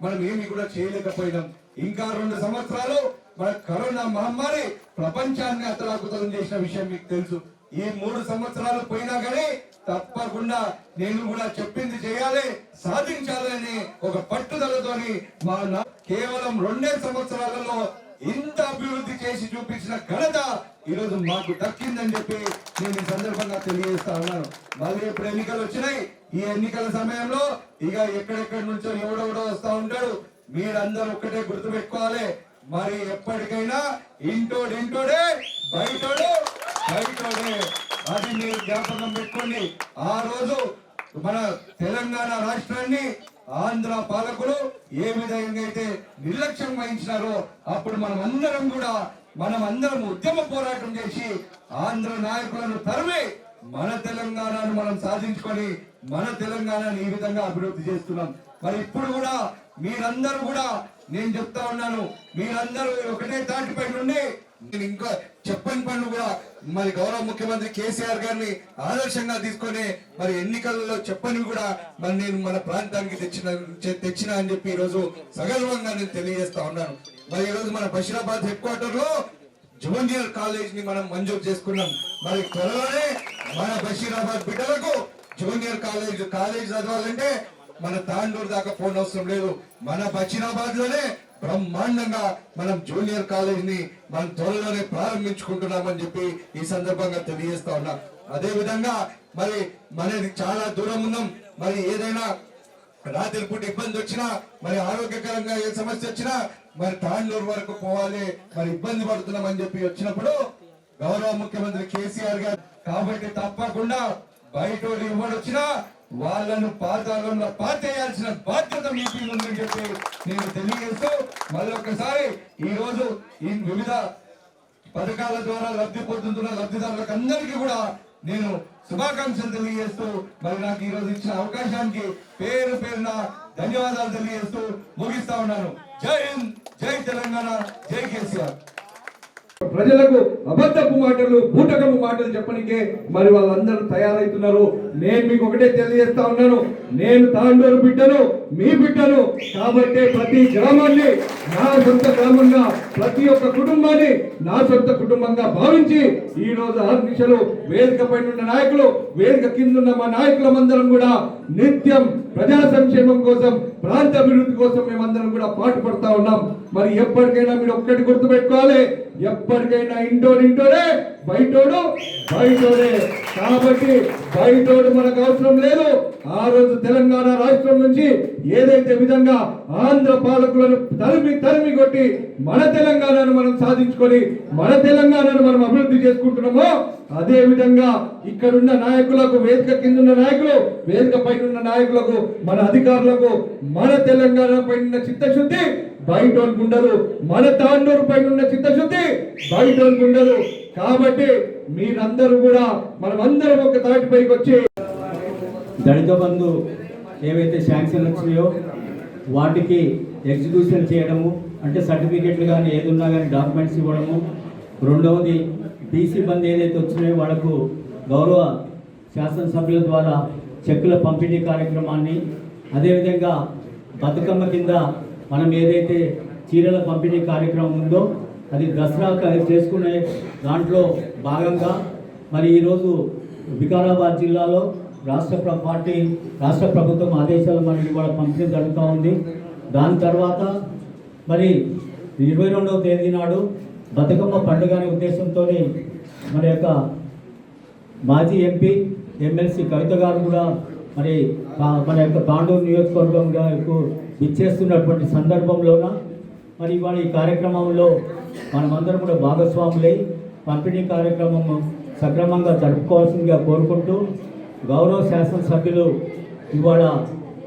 మనం ఏమి కూడా చేయలేకపోయినాం. ఇంకా 2 సంవత్సరాలు మన కరోనా మహమ్మారి ప్రపంచాన్ని అతలాకుతలం చేసిన విషయం మీకు తెలుసు. ఈ 3 సంవత్సరాలు పోయినా కానీ తప్పకుండా నేను కూడా చెప్పింది చేయాలి, సాధించాలని ఒక పట్టుదలతోని కేవలం 2 సంవత్సరాలలో ఇంత అభివృద్ధి చేసి చూపించిన ఘనత ఈరోజు మాకు దక్కిందని చెప్పి నేను ఈ సందర్భంగా తెలియజేస్తా ఉన్నాను. మళ్ళీ ఇప్పుడు ఎన్నికలు వచ్చినాయి. ఈ ఎన్నికల సమయంలో ఇక ఎక్కడెక్కడి నుంచో ఎవడెవడో వస్తా ఉంటాడు. మీరందరూ ఒక్కటే గుర్తు పెట్టుకోవాలి, మరి ఎప్పటికైనా ఇంటోడే బయటోడే. అది మీరు జ్ఞాపకం పెట్టుకోండి. ఆ రోజు మన తెలంగాణ రాష్ట్రాన్ని ఆంధ్ర పాలకులు ఏ విధంగా అయితే నిర్లక్ష్యం వహించినారో అప్పుడు మనం అందరం ఉద్యమ పోరాటం చేసి ఆంధ్ర నాయకులను తరిమి మన తెలంగాణను మనం సాధించుకొని మన తెలంగాణను ఈ విధంగా అభివృద్ధి చేస్తున్నాం. మరి ఇప్పుడు కూడా మీరందరూ కూడా నేను చెప్తా ఉన్నాను, మీరందరూ ఒకటే తాటిపై నుండి ఇంకా చెప్పని పనులు కూడా మరి గౌరవ ముఖ్యమంత్రి కేసీఆర్ గారిని ఆదర్శంగా తీసుకొని మరి ఎన్నికల్లో చెప్పని కూడా మరి నేను మన ప్రాంతానికి తెచ్చిన అని చెప్పి ఈ రోజు సగర్వంగా నేను తెలియజేస్తా ఉన్నాను. మరి ఈ రోజు మన బషీరాబాద్ హెడ్ క్వార్టర్ లో జూనియర్ కాలేజ్ ని మనం మంజూరు చేసుకున్నాం. మరి త్వరలోనే మన బషీరాబాద్ బిడ్డలకు జూనియర్ కాలేజ్ చదవాలంటే మన తాండూరు దాకా పోనవసరం లేదు. మన బషీరాబాద్ లోనే బ్రహ్మాండంగా మనం జూనియర్ కాలేజీని మనం త్వరలోనే ప్రారంభించుకుంటున్నామని చెప్పి ఈ సందర్భంగా తెలియజేస్తా ఉన్నా. అదే విధంగా మరి మనది చాలా దూరం ఉన్నాం. మరి ఏదైనా రాత్రిపూట ఇబ్బంది వచ్చినా, మరి ఆరోగ్యకరంగా ఏ సమస్య వచ్చినా మరి తాండూరు వరకు పోవాలి, మరి ఇబ్బంది పడుతున్నామని చెప్పి వచ్చినప్పుడు గౌరవ ముఖ్యమంత్రి కేసీఆర్ గారు కాబట్టి తప్పకుండా బయట ఇవ్వడొచ్చినా వాళ్ళను పాతాళంలో పాతేయాల్సిన బాధ్యత మీకు ఉందని చెప్పి నేను తెలియజేస్తూ మళ్ళొకసారి ఈ రోజు ఈ వివిధ పథకాల ద్వారా లబ్ధి పొందుతున్న లబ్ధిదారులకు అందరికీ కూడా నేను శుభాకాంక్షలు తెలియజేస్తూ మరి నాకు ఈ రోజు ఇచ్చిన అవకాశానికి పేరు పేరున ధన్యవాదాలు తెలియజేస్తూ ముగిస్తా ఉన్నాను. జై హింద్, జై తెలంగాణ, జై కేసీఆర్. ప్రజలకు అబద్ధపు మాటలు, బూటకపు మాటలు చెప్పనికే మరి వాళ్ళందరూ తయారవుతున్నారు. నేను మీకు ఒకటే తెలియజేస్తా ఉన్నాను, నేను తాండూరు బిడ్డను, మీ బిడ్డను. కాబట్టి ప్రతి గ్రామాన్ని నా సొంత గ్రామంగా, ప్రతి ఒక్క కుటుంబాన్ని నా సొంత కుటుంబంగా భావించి ఈ రోజు 6 నిమిషాలు వేదిక పైన ఉన్న నాయకులు, వేదిక కింద ఉన్న మా నాయకులమందరం కూడా నిత్యం ప్రజా సంక్షేమం కోసం, ప్రాంత అభివృద్ధి కోసం మేమందరం కూడా పాటుపడతా ఉన్నాం. మరి ఎప్పటికైనా మీరు ఒక్కటి గుర్తుపెట్టుకోవాలి, ఎప్పటికైనా ఇంటోడే, బయటోడు బయటోడే. కాబట్టి బయటోడు మనకు అవసరం లేదు. ఆ రోజు తెలంగాణ రాష్ట్రం నుంచి ఏదైతే విధంగా ఆంధ్ర పాలకులను తరిమి కొట్టి మన తెలంగాణను మనం సాధించుకొని మన తెలంగాణను మనం అభివృద్ధి చేసుకుంటున్నామో, అదే విధంగా ఇక్కడున్న నాయకులకు, వేదిక కింద ఉన్న నాయకులు, వేదిక పైన ఉన్న నాయకులకు, మన అధికారులకు మన తెలంగాణ పైన చిత్తశుద్ధి బయటోళ్ళకు ఉండదు, మన తాండూరు పైన ఉన్న చిత్తశుద్ధి బయటోళ్ళకు ఉండదు. కాబట్టి మీరందరూ కూడా మనమందరం ఒక తాటిపైకి వచ్చి దళిత బంధు ఏవైతే శాంక్షన్ వచ్చినాయో వాటికి ఎగ్జిక్యూషన్ చేయడము, అంటే సర్టిఫికెట్లు కానీ ఏదున్నా కానీ డాక్యుమెంట్స్ ఇవ్వడము. రెండవది బీసీ బంధు ఏదైతే వచ్చినాయో వాళ్ళకు గౌరవ శాసనసభ్యుల ద్వారా చెక్కుల పంపిణీ కార్యక్రమాన్ని, అదేవిధంగా బతుకమ్మ కింద మనం ఏదైతే చీరల పంపిణీ కార్యక్రమం ఉందో అది దసరా చేసుకునే దాంట్లో భాగంగా మరి ఈరోజు వికారాబాద్ జిల్లాలో రాష్ట్ర ప్రభుత్వం ఆదేశాలు మరి ఇవాళ పంపిణీ జరుగుతూ ఉంది. దాని తర్వాత మరి 22వ తేదీ నాడు బతుకమ్మ పండుగ అనే ఉద్దేశంతో మన యొక్క మాజీ ఎంపీ ఎమ్మెల్సీ కవిత గారు కూడా మరి మన యొక్క తాండూరు నియోజకవర్గంగా ఇచ్చేస్తున్నటువంటి సందర్భంలోన మరి ఇవాళ ఈ కార్యక్రమంలో మనమందరం కూడా భాగస్వాములై పంపిణీ కార్యక్రమం సక్రమంగా జరుపుకోవాల్సిందిగా కోరుకుంటూ గౌరవ శాసనసభ్యులు ఇవాళ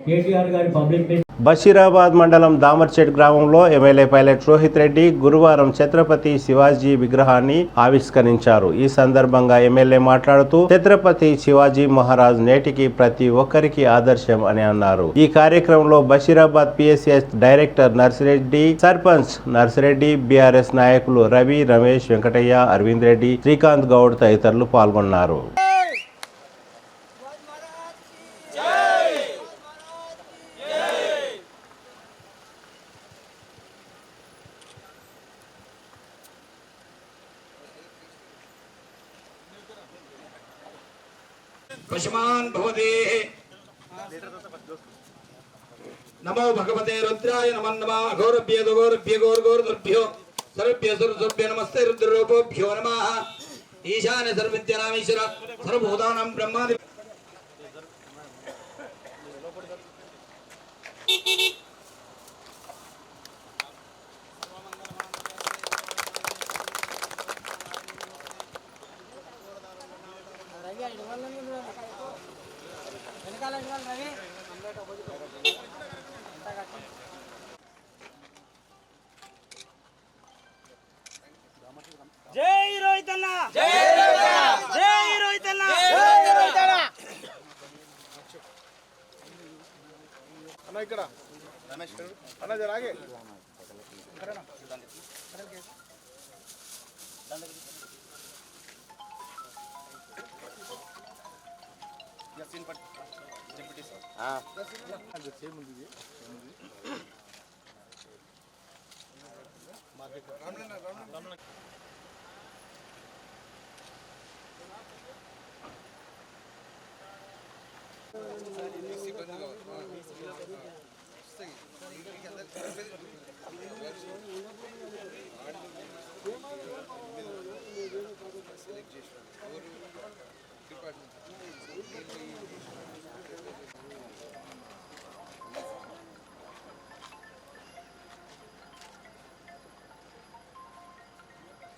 కేటీఆర్ గారి పబ్లిక్ బషీరాబాద్ మండలం దామర్చెట్ గ్రామంలో ఎమ్మెల్యే పైలట్ రోహిత్ రెడ్డి గురువారం ఛత్రపతి శివాజీ విగ్రహాన్ని ఆవిష్కరించారు. ఈ సందర్భంగా ఎమ్మెల్యే మాట్లాడుతూ ఛత్రపతి శివాజీ మహారాజ్ నేటికి ప్రతి ఒక్కరికి ఆదర్శం అని అన్నారు. ఈ కార్యక్రమంలో Basheerabad PSS director Narsireddy, sarpanch Narsireddy, BRS నాయకులు రవి, రమేష్, వెంకటయ్య, అరవింద్ రెడ్డి, శ్రీకాంత్ గౌడ్ తదితరులు పాల్గొన్నారు. पशुमान् भवते नमो भगवते रुद्राय नमः नमः घोरभ्यो सर्वभ्य नमस्ते रुद्ररूपोभ्यो नमः ईशान्य सर्वविद्यानामीश्वर सर्वभूतानां ब्रह्मादि జై రోహితన్న జై రోహితన్న జై రోహితన్న జై రోహితన్న అన్న ఇక్కడ అన్న జర ఆగే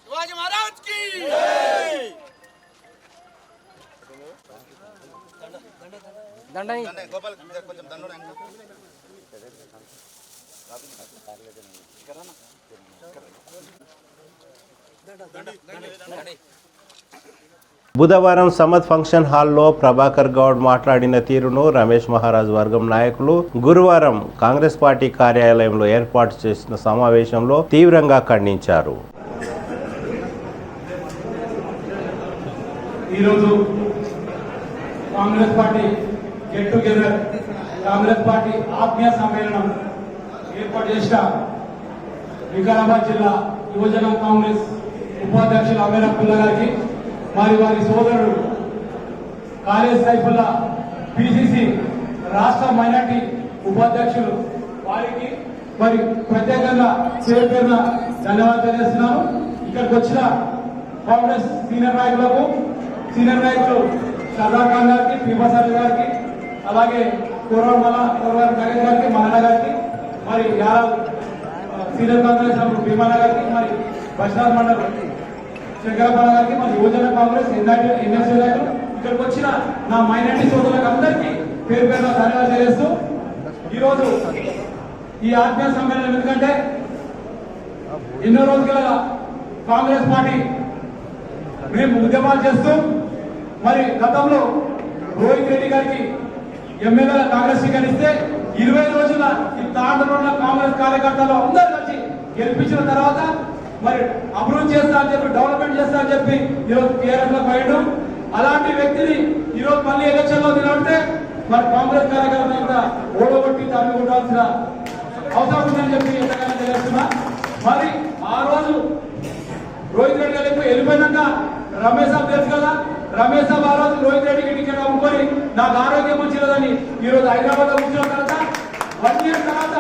शिवाजी महाराज की బుధవారం సమద్ ఫంక్షన్ హాల్లో ప్రభాకర్ గౌడ్ మాట్లాడిన తీరును రమేష్ మహారాజ్ వర్గం నాయకులు గురువారం కాంగ్రెస్ పార్టీ కార్యాలయంలో ఏర్పాటు చేసిన సమావేశంలో తీవ్రంగా ఖండించారు. ఈరోజు Congress party get together, Congress party ఆత్మీయ సమ్మేళనం ఏర్పాటు చేసిన వికారాబాద్ జిల్లా యువజన కాంగ్రెస్ ఉపాధ్యక్షులు అమీర్ అబ్దుల్లా గారికి, మరి వారి సోదరుడు కాలేజ్ సైఫుల్లా పిసిసి రాష్ట్ర మైనార్టీ ఉపాధ్యక్షులు వారికి మరి ప్రత్యేకంగా పేరున ధన్యవాదాలు తెలియజేస్తున్నాను. ఇక్కడికి వచ్చిన కాంగ్రెస్ సీనియర్ నాయకులు సర్దార్ ఖాన్ గారికి, పీపాసారి గారికి, అలాగే కోరవారి నగర్ గారికి, మహానా గారికి, మరి యాదవ్ సీనియర్ కాంగ్రెస్ భీమాన గారికి, మరి బషార్ మండల్ శంకరపాల గారికి, మరి యువజన కాంగ్రెస్ ఎన్ఎస్ఏ నాయకులు, ఇక్కడికి వచ్చిన నా మైనార్టీ సోదరులకు అందరికీ పేరు ధన్యవాదాలు తెలియజేస్తూ ఈరోజు ఈ ఆత్మీయ సమ్మేళనం ఎందుకంటే ఎన్నో రోజులుగా కాంగ్రెస్ పార్టీ మేము ఉద్యమాలు చేస్తూ మరి గతంలో రోహిత్ రెడ్డి గారికి ఎమ్మెల్యేల కాంగ్రెస్ టికెట్ ఇస్తే 20 రోజుల ఈ తాండలో ఉన్న కాంగ్రెస్ కార్యకర్తలు అందరూ కలిసి గెలిపించిన తర్వాత మరి అభివృద్ధి చేస్తా అని చెప్పి, డెవలప్మెంట్ చేస్తా అని చెప్పి ఈరోజు టీఆర్ఎస్ లో పోయడం, అలాంటి వ్యక్తిని ఈరోజు మళ్ళీ ఎలక్షన్ లో నిలబడితే మరి కాంగ్రెస్ కార్యకర్తలంతా ఓడగొట్టి తరిమి కొట్టాల్సిన అవసరం ఉందని చెప్పి ఎంతగానో తెలియజేస్తున్నా. మరి ఆ రోజు రోహిత్ రెడ్డి గారు వెళ్ళిపోయినాక రమేష్ సాబ్ తెలుసు కదా, రమేష్ సాబ్ ఆ రోజు రోహిత్ రెడ్డికి టికెట్ అమ్ముకొని నాకు ఆరోగ్యం మంచిదని ఈరోజు హైదరాబాద్ లో కూర్చున్న తర్వాత 1 year తర్వాత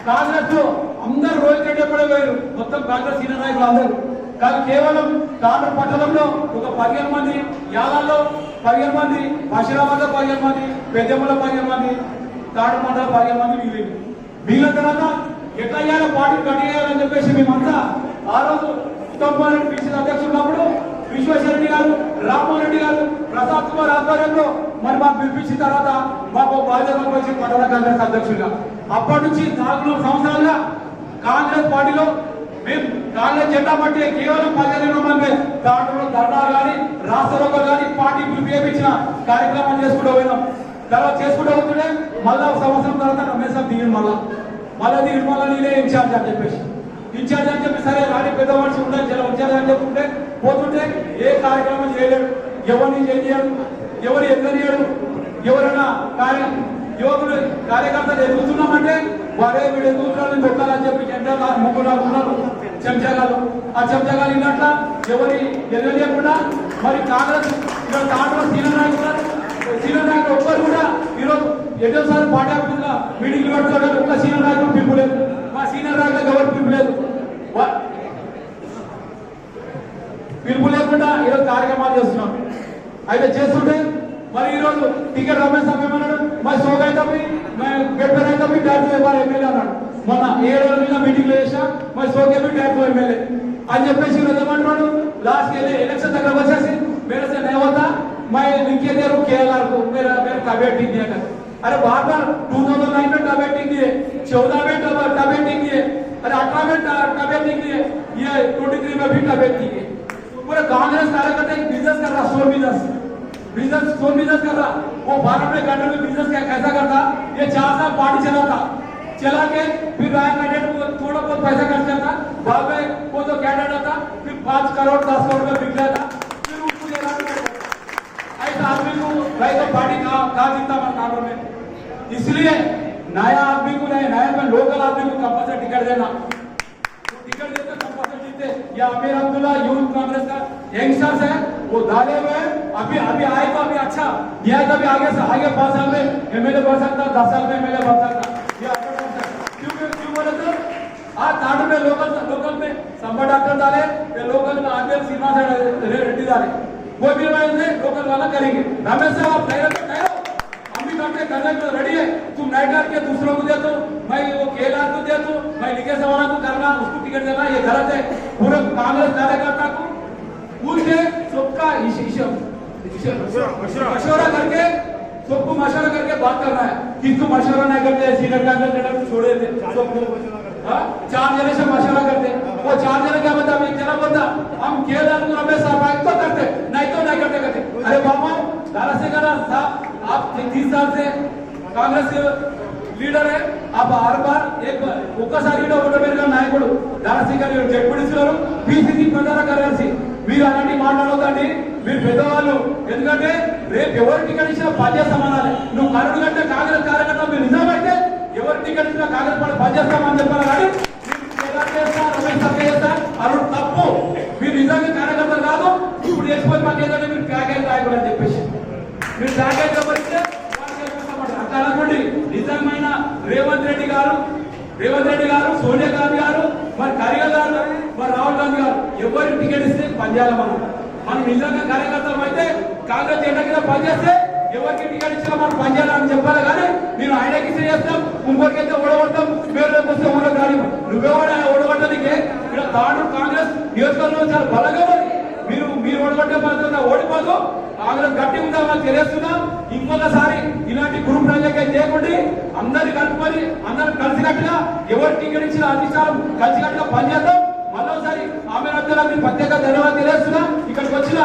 కాంగ్రెస్ లో అందరూ రోహిత్ రెడ్డి ఎప్పుడే పోయారు, మొత్తం కాంగ్రెస్ సీనియర్ నాయకులు అందరూ. కానీ కేవలం తాండూరు పట్టణంలో ఒక 15 మంది, యాలాల్లో 15 మంది, బషీరాబాద్ లో 15 మంది, పెద్దెమ్మలో 15 మంది, తాండూరు మండలం 15 మంది మిగిలిన తర్వాత ఎట్లా అయ్యాలో పార్టీ కట్టేయాలని చెప్పేసి మేమంతా ఆ రోజు ఉత్తమ్ కుమార్ రెడ్డి పిసిసి అధ్యక్షుడు ఉన్నప్పుడు విశ్వేశ్వర రెడ్డి గారు, రామ్మోహన్ రెడ్డి గారు, ప్రసాద్ కుమార్ ఆధ్వర్యంలో మరి మాకు పిలిపించిన తర్వాత మాకు బాధ్యత వచ్చి మండల కాంగ్రెస్ అధ్యక్షుడిగా అప్పటి నుంచి 4 సంవత్సరాలుగా కాంగ్రెస్ పార్టీలో మేము కాంగ్రెస్ జెండా పట్టి కేవలం 15 మంది దాంట్లో ధర్నాలు కానీ రాష్ట్రంలో కానీ పార్టీ పిలిపించిన కార్యక్రమాలు చేసుకుంటూ పోయినాం. తర్వాత చేసుకుంటూ పోతుంటే మళ్ళా 1 సంవత్సరం తర్వాత రమేష్ సాబ్ దిగిన మళ్ళీ దిగిన మళ్ళీ నేనే ఇన్ఛార్జ్ అని చెప్పేసి సరే రాని పెద్ద మనిషి ఉండాలి జనం వచ్చారు అని చెప్పుకుంటే పోతుంటే ఏ కార్యక్రమం చేయలేడు, ఎవరిని చేయడు, ఎవరు ఎక్కనియడు. ఎవరైనా యువకులు కార్యకర్తలు ఎదుగుతున్నామంటే వారే వీడు ఎదుగుతున్నారని దొక్కాలని చెప్పి ముగ్గురు ఉన్నారు చెంచగాలు. ఆ చెంచగాలు ఇన్నట్ల ఎవరి ఎదగలేకుండా మరి కాంగ్రెస్ ఇక్కడ దాంట్లో సీనియర్ నాయకులు ఒక్కరు కూడా ఈరోజు ఎన్నోసారి పార్టీ ఆఫీసులో మీటింగ్లు పెడుతున్నారు, ఒక్క సీనియర్ నాయకులు పిలుపు లేదు. మా సీనియర్ నాయకులకు ఎవరు పిలుపు లేదు, పిలుపు లేకుండా ఈరోజు కార్యక్రమాలు చేస్తున్నాం. అయితే చేస్తుంటే మరి ఈరోజు టికెట్ రమేష్ సాబ్ ఏమన్నాడు, మరి సోగ అయితే గెడ్పేర్ అయితే డైరెక్ట్ వారు ఎమ్మెల్యే అన్నాడు. మొన్న 7 రోజుల మీద మీటింగ్లో చేసా మరి సోగే డైరెక్ట్ ఎమ్మెల్యే అని చెప్పేసి ఈరోజు ఏమంటున్నాడు. లాస్ట్ ఎలక్షన్ దగ్గర వచ్చేసి मेरे से नहीं होता, मैं लिखे दे रहा केएलआर को, मेरा तबियत ठीक नहीं है. अरे बार 2009 में तबियत ठीक नहीं है, 14 में तबियत ठीक नहीं है, अरे 18 में तबियत ठीक नहीं है, ये 23 में भी तबियत ठीक है. पूरे कांग्रेस कार्यकर्ता एक बिजनेस कर रहा, स्टोर बिजनेस कर रहा. वो 12 में घंटे में बिजनेस कैसा करता, ये 4 साल पार्टी चलाता, चला के फिर राय कैंडिडेट को थोड़ा बहुत पैसा खर्च करता, बाद में वो जो कैंडिडेट आता फिर 5 करोड़ 10 करोड़ में बिक जाता. ऐसा आदमी को भाई तो पार्टी कहा जीता कानून में. इसलिए नया आदमी को नया में लोकल आदमी को कंपल्सरी टिकट देना, टिकट देकर कंपल्सरी जीते. या अमीर अब्दुल्ला यूथ कांग्रेस का यंगस्टर्स है, वो डाले हुए अभी आए तो अभी अच्छा दिया तो अभी आगे 5 साल में एमएलए बन सकता, 10 साल में एमएलए बन सकता. क्यों बोले तो आज तांडू में लोकल में संभा डॉक्टर डाले या लोकल में आगे सीमा से रेड्डी डाले कोई भी लोकल वाला करेंगे। रमेश साहब आप कह रहे हम भी करते करने को रेडी है। तुम नहीं करके दूसरों को दे दो, मैं वो केदार को दे दो, मैं निकेश वाला को करना, उसको टिकट देना, ये गलत है। पूरे कांग्रेस कार्यकर्ता को पूछे सबका मशवरा करके सबको मशवरा करके बात करना है। किसको मशवरा नहीं करते सीनियर कांग्रेस लीडर को छोड़े थे सबको 4 जने से मशवरा करते। वो 4 जने क्या बता, एक जना बता हम केदार को रमेश साहब तो करते नहीं तो नहीं करते कहते। अरे बाबा दाराशेखर साहब आप 30 साल से कांग्रेस लीडर है, आप हर बार ఒక్కసారి ఓటమిగా నాయకుడు దారాశేఖర్ జడ్పీటీసీ గారు పీసీసీ ప్రధాన కార్యదర్శి మీరు అలాంటి మాట్లాడొద్దండి, మీరు పెద్దవాళ్ళు. ఎందుకంటే రేపు ఎవరు టికెట్ ఇచ్చినా పనిచేస్తామనాలి. నువ్వు కరుడు కంటే కాంగ్రెస్ కార్యకర్త మీరు నిజమైతే ఎవరు టికెట్ ఇచ్చినా కాంగ్రెస్ పార్టీ పనిచేస్తామని చెప్పాలి. కానీ రమేష్ సభ్య చేస్తా అరుడు తప్పు. మీరు నిజంగా కార్యకర్తలు కాదు, ఇప్పుడు చేసిపోయి మాకు ఏంటంటే మీరు ప్యాకేజ్ నాయకుడు అని చెప్పేసి మీరు ప్యాకేజ్ చెప్పిస్తే అట్లా అనుకోండి. నిజమైన రేవంత్ రెడ్డి గారు సోనియా గాంధీ గారు మరి ఖర్గే గారు మరి రాహుల్ గాంధీ గారు ఎవరికి టికెట్ ఇస్తే పనిచేయాలి. మనం నిజంగా కార్యకర్తలు అయితే కాంగ్రెస్ జెండా కింద పనిచేస్తే ఎవరికి టికెట్ ఇచ్చినా మనం పనిచేయాలని చెప్పాలి. కానీ నేను ఆయనకి ఇస్తే చేస్తాం, ఇంకొకరికైతే ఓడగొడతాం, పేరులోకి వస్తే ఊళ్ళో కానీ నువ్వెవడ ఓడగొట్టడానికి ఇక్కడ తాండూరు కాంగ్రెస్ నియోజకవర్గంలో చాలా బలంగా ఉంది. మీరు ఓడగొట్టే మాత్రం ఓడిపోదు. కాంగ్రెస్ గట్టి ఉందా మాకు తెలియస్తున్నాం. ఇంకొకసారి ఇలాంటి గ్రూప్ రాజకీయం చేయకుండా అందరిని కలుపుకొని అందరూ కలిసికట్టుగా ఎవరు టికెట్ ఇచ్చిన అధికారం కలిసికట్టుగా పనిచేద్దాం. మరోసారి ఆమె అభ్యర్థులకు ప్రత్యేక ధన్యవాదాలు తెలియస్తున్నా. ఇక్కడికి వచ్చిన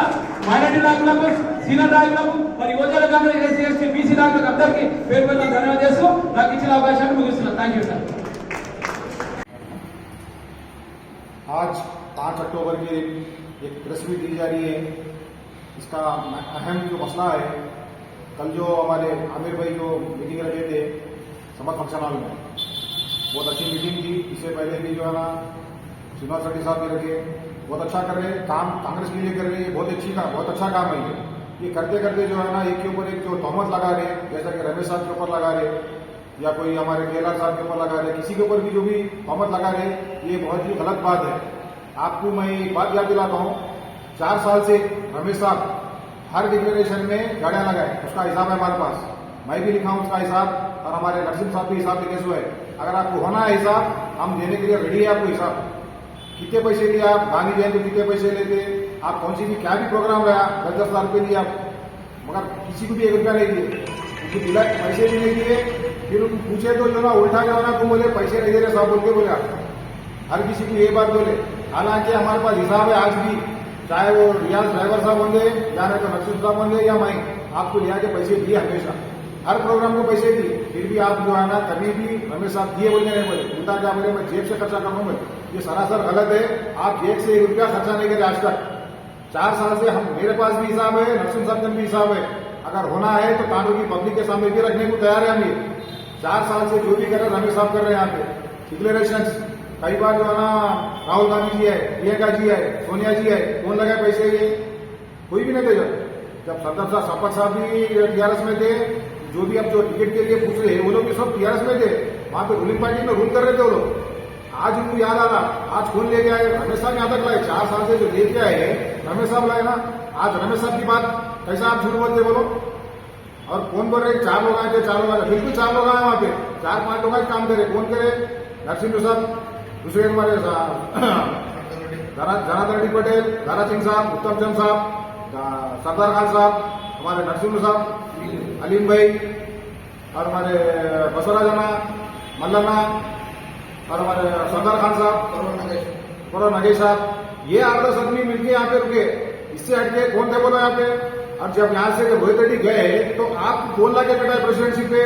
మైనార్టీ నాయకులకు, సీనియర్ నాయకులకు, మరి యువజన కాంగ్రెస్ ఎస్సీ ఎస్టీ బీసీ నాయకులకు అందరికీ పేరు పేరు ధన్యవాదాలు చేస్తూ నాకు ఇచ్చిన అవకాశాన్ని ముగిస్తున్నాను. Thank you sir. आज 5 अक्टूबर की एक प्रेस मीट दी जा रही है। इसका अहम जो मसला है, कल जो हमारे आमिर भाई जो मीटिंग रखे थे समर फंक्शन हॉल में, बहुत अच्छी मीटिंग थी। इससे पहले भी जो है ना श्रीनिवास रेड्डी साहब भी रखे, बहुत अच्छा कर रहे हैं, काम कांग्रेस के लिए कर रहे हैं, बहुत अच्छा काम है ये करते करते जो है ना एक के ऊपर एक जो तोहमत लगा रहे, जैसा कि रमेश साहब के ऊपर लगा रहे या कोई हमारे केदार साहब के ऊपर लगा रहे, किसी के ऊपर भी जो भी तोहमत लगा रहे, ये बहुत ही गलत बात है। आपको मैं एक बात याद दिलाता हूँ, 4 साल से रमेश साहब हर डिक्लेरेशन में गाड़ियां लगाए, उसका हिसाब है हमारे पास, मैं भी लिखा हूं उसका हिसाब और हमारे नरसिंह साहब भी हिसाब लिखे हुए है। अगर आपको होना है हिसाब, हम देने के लिए रेडी है। आपको हिसाब कितने पैसे लिए आप गांधी जयंती कितने पैसे लेते, आप कौन सी भी क्या भी प्रोग्राम रहा 10-10 लाख रुपये लिए आप, मगर किसी को भी 1 रुपया नहीं दिए, उनको पैसे भी नहीं दिए। फिर उनको पूछे तो जो ना उल्टा जो ना तुम बोले पैसे नहीं दे रहे साहब बोल के बोले, आप हर किसी को ये बात बोले। हालांकि हमारे पास हिसाब है आज भी, चाहे वो रियाज ड्राइवर साहब होंगे या नहीं तो नरसिंह साहब होंगे या मैं, आपको लिया के पैसे दिए हमेशा, हर प्रोग्राम को पैसे दिए। फिर भी आप जो है ना कभी भी रमेश साहब दिए बोलने नहीं बोले, उल्टा क्या बोले मैं जेब से खर्चा करूंगा। ये सरासर गलत है। आप जेब से 1 रुपया खर्चा नहीं करे आज तक। 4 साल से हम मेरे पास भी हिसाब है, नरसिंह साहब का भी हिसाब है। अगर होना है तो तांडू की पब्लिक के सामने भी रखने को तैयार है हम। 4 साल से जो भी कर रहे रमेश साहब कर रहे हैं यहाँ पे डिक्लेरेशन। कई बार जो है ना राहुल गांधी जी है, प्रियंका जी है, सोनिया जी है, कौन लगाए पैसे, ये कोई भी नहीं थे। जब सरदार साहब शपथ साहब भी टीआरएस में थे, जो भी अब जो टिकट के लिए पूछ रहे हैं वो लोग भी सब टीआरएस में थे, वहां पे रूलिंग पार्टी में रूल कर रहे थे वो लोग। आज उनको याद आ रहा, आज कौन लेके आए, रमेश साहब यहाँ तक लाए। 4 साल से जो लेके आए रमेश साहब लाए ना, आज रमेश साहब की बात कैसा आप झूठ बोलते बोलो। और कौन बोल रहे 4 लोग आए थे, 4 लोग आए, बिल्कुल 4 लोग आए वहां पे, 4-5 लोग आए काम करे, कौन करे, नरसिंह साहब, दूसरे हमारे जनार्दन रेड्डी पटेल, दारा सिंह साहब, उत्तम चंद साहब, सरदार खान साहब, हमारे नरसिंह साहब, अलीम भाई और हमारे बसवराजना मल्लना और हमारे सरदार खान साहब, करोड़ नगेश साहब, ये 8-10 आदमी मिलकर यहाँ पे रुके। इससे हटके कौन थे बोलो यहाँ पे। और जब यहाँ से रोहित रेड्डी गए तो आप कौन ला के बिठाए प्रेसिडेंटशिप पे,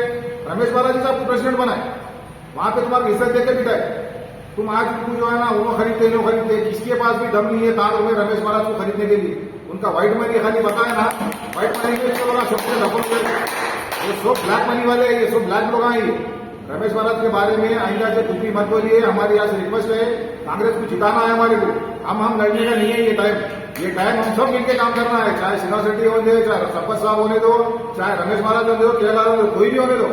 रमेश बालाजी साहब को प्रेसिडेंट बनाए, वहां पे तुम्हारी इज्जत देकर बिठाए। तुम आज उनको जो है ना वो खरीदते लो खरीदते, किसके पास भी दम नहीं है तारों में रमेश महाराज को खरीदने के लिए। उनका व्हाइट मनी खाली बताया ना, व्हाइट मनी के सबसे डबल, ये सब ब्लैक मनी वाले, ये सब ब्लैक लोग आए। रमेश महाराज के बारे में आइंदा से कुछ भी मत बोलिए। हमारी यहाँ से रिक्वेस्ट है, कांग्रेस को जिताना है हमारे को, हम लड़ने का नहीं है। ये टाइम हम सब मिलकर काम करना है, चाहे श्रीनिवास रेड्डी होने, चाहे शपथ साहब होने दो, चाहे रमेश महाराज होने दो, केदार होने दो, कोई भी होने दो।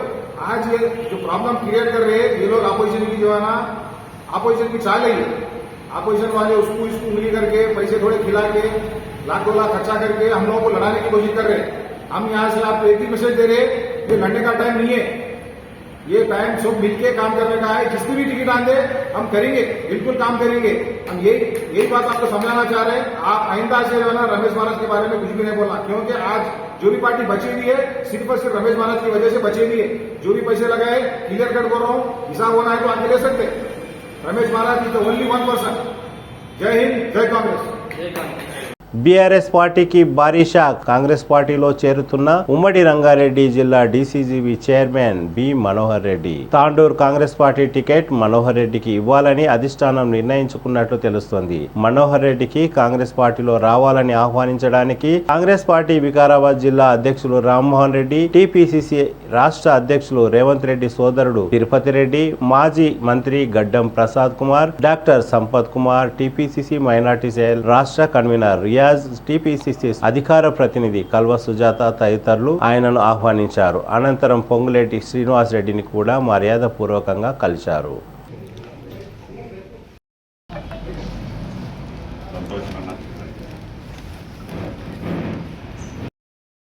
आज ये जो प्रॉब्लम क्रिएट कर रहे हैं ये लोग अपोजिशन की जो है ना अपोजिशन की चाल है। अपोजिशन वाले उसको इसको मिली करके पैसे थोड़े खिला के लाख 2 लाख खर्चा करके हम लोगों को लड़ाने की कोशिश कर रहे हैं। हम यहाँ से आपको एक ही मैसेज दे रहे हैं, ये लड़ने का टाइम नहीं है, ये टाइम सब मिलके काम करने का है। जिसकी भी टिकट आने हम करेंगे, बिल्कुल काम करेंगे। हम यही बात आपको समझाना चाह रहे हैं। आप आइंदा से जो है ना रमेश महाराज के बारे में कुछ भी नहीं बोलना, क्योंकि आज जो भी पार्टी बची हुई है सिर्फ और सिर्फ रमेश महाराज की वजह से बची हुई है। जो भी पैसे लगाए क्लियर कट कर रहा हूँ, हिसाब होना है तो आगे ले सकते। रमेश महाराज इज द ओनली 1 पर्सन। जय हिंद, जय कांग्रेस। బీఆర్ఎస్ పార్టీకి భారీ షాక్. కాంగ్రెస్ పార్టీలో చేరుతున్న ఉమ్మడి రంగారెడ్డి జిల్లా DCGB chairman B Manohar Reddy. Tandur Congress party ticket Manohar రెడ్డికి ఇవ్వాలని అధిష్టానం నిర్ణయించుకున్నట్లు తెలుస్తోంది. మనోహర్ రెడ్డికి కాంగ్రెస్ పార్టీలో రావాలని ఆహ్వానించడానికి కాంగ్రెస్ పార్టీ వికారాబాద్ జిల్లా అధ్యక్షులు రామ్మోహన్ రెడ్డి, టీపీసీసీ రాష్ట్ర అధ్యక్షులు రేవంత్ రెడ్డి సోదరుడు తిరుపతి రెడ్డి, మాజీ మంత్రి గడ్డం Prasad Kumar, doctor Sampath Kumar, TPCC minority cell రాష్ట్ర కన్వీనర్ రియాజ్, టీపీసీసీ అధికార ప్రతినిధి కల్వ సుజాత తదితరులు ఆయనను ఆహ్వానించారు. అనంతరం పొంగులేటి శ్రీనివాస్ రెడ్డిని కూడా మర్యాదపూర్వకంగా కలిశారు.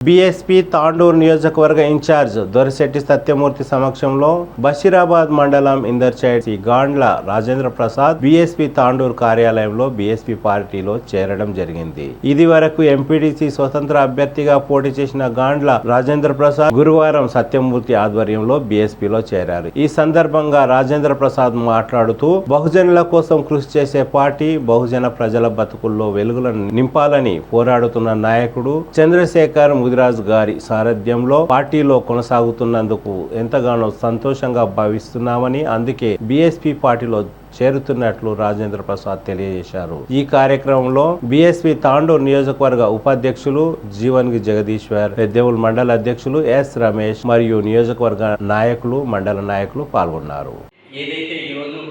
బీఎస్పీ తాండూరు నియోజకవర్గ ఇన్ఛార్జ్ దొరశెట్టి సత్యమూర్తి సమక్షంలో బషీరాబాద్ మండలం ఇందర్చైడ్ గాండ్ల రాజేంద్ర ప్రసాద్ బీఎస్పీ తాండూరు కార్యాలయంలో బీఎస్పీ పార్టీలో చేరడం జరిగింది. ఇది వరకు ఎంపీటీసీ స్వతంత్ర అభ్యర్థిగా పోటీ చేసిన గాండ్ల రాజేంద్ర ప్రసాద్ గురువారం సత్యమూర్తి ఆధ్వర్యంలో బీఎస్పీలో చేరారు. ఈ సందర్భంగా రాజేంద్ర ప్రసాద్ మాట్లాడుతూ బహుజనుల కోసం కృషి చేసే పార్టీ, బహుజన ప్రజల బతుకుల్లో వెలుగులను నింపాలని పోరాడుతున్న నాయకుడు చంద్రశేఖర్ ముదిరాజ్ గారి సారథ్యంలో పార్టీలో కొనసాగుతున్నందుకు ఎంతగానో సంతోషంగా భావిస్తున్నామని, అందుకే బీఎస్పీ పార్టీలో చేరుతున్నట్లు రాజేంద్ర ప్రసాద్ తెలియజేశారు. ఈ కార్యక్రమంలో బీఎస్పీ తాండూరు నియోజకవర్గ ఉపాధ్యక్షులు జీవన్గి జగదీశ్వర్, పెద్దెవుల్ మండల అధ్యక్షులు ఎస్ రమేష్ మరియు నియోజకవర్గ నాయకులు, మండల నాయకులు పాల్గొన్నారు. ఏదైతే ఈరోజు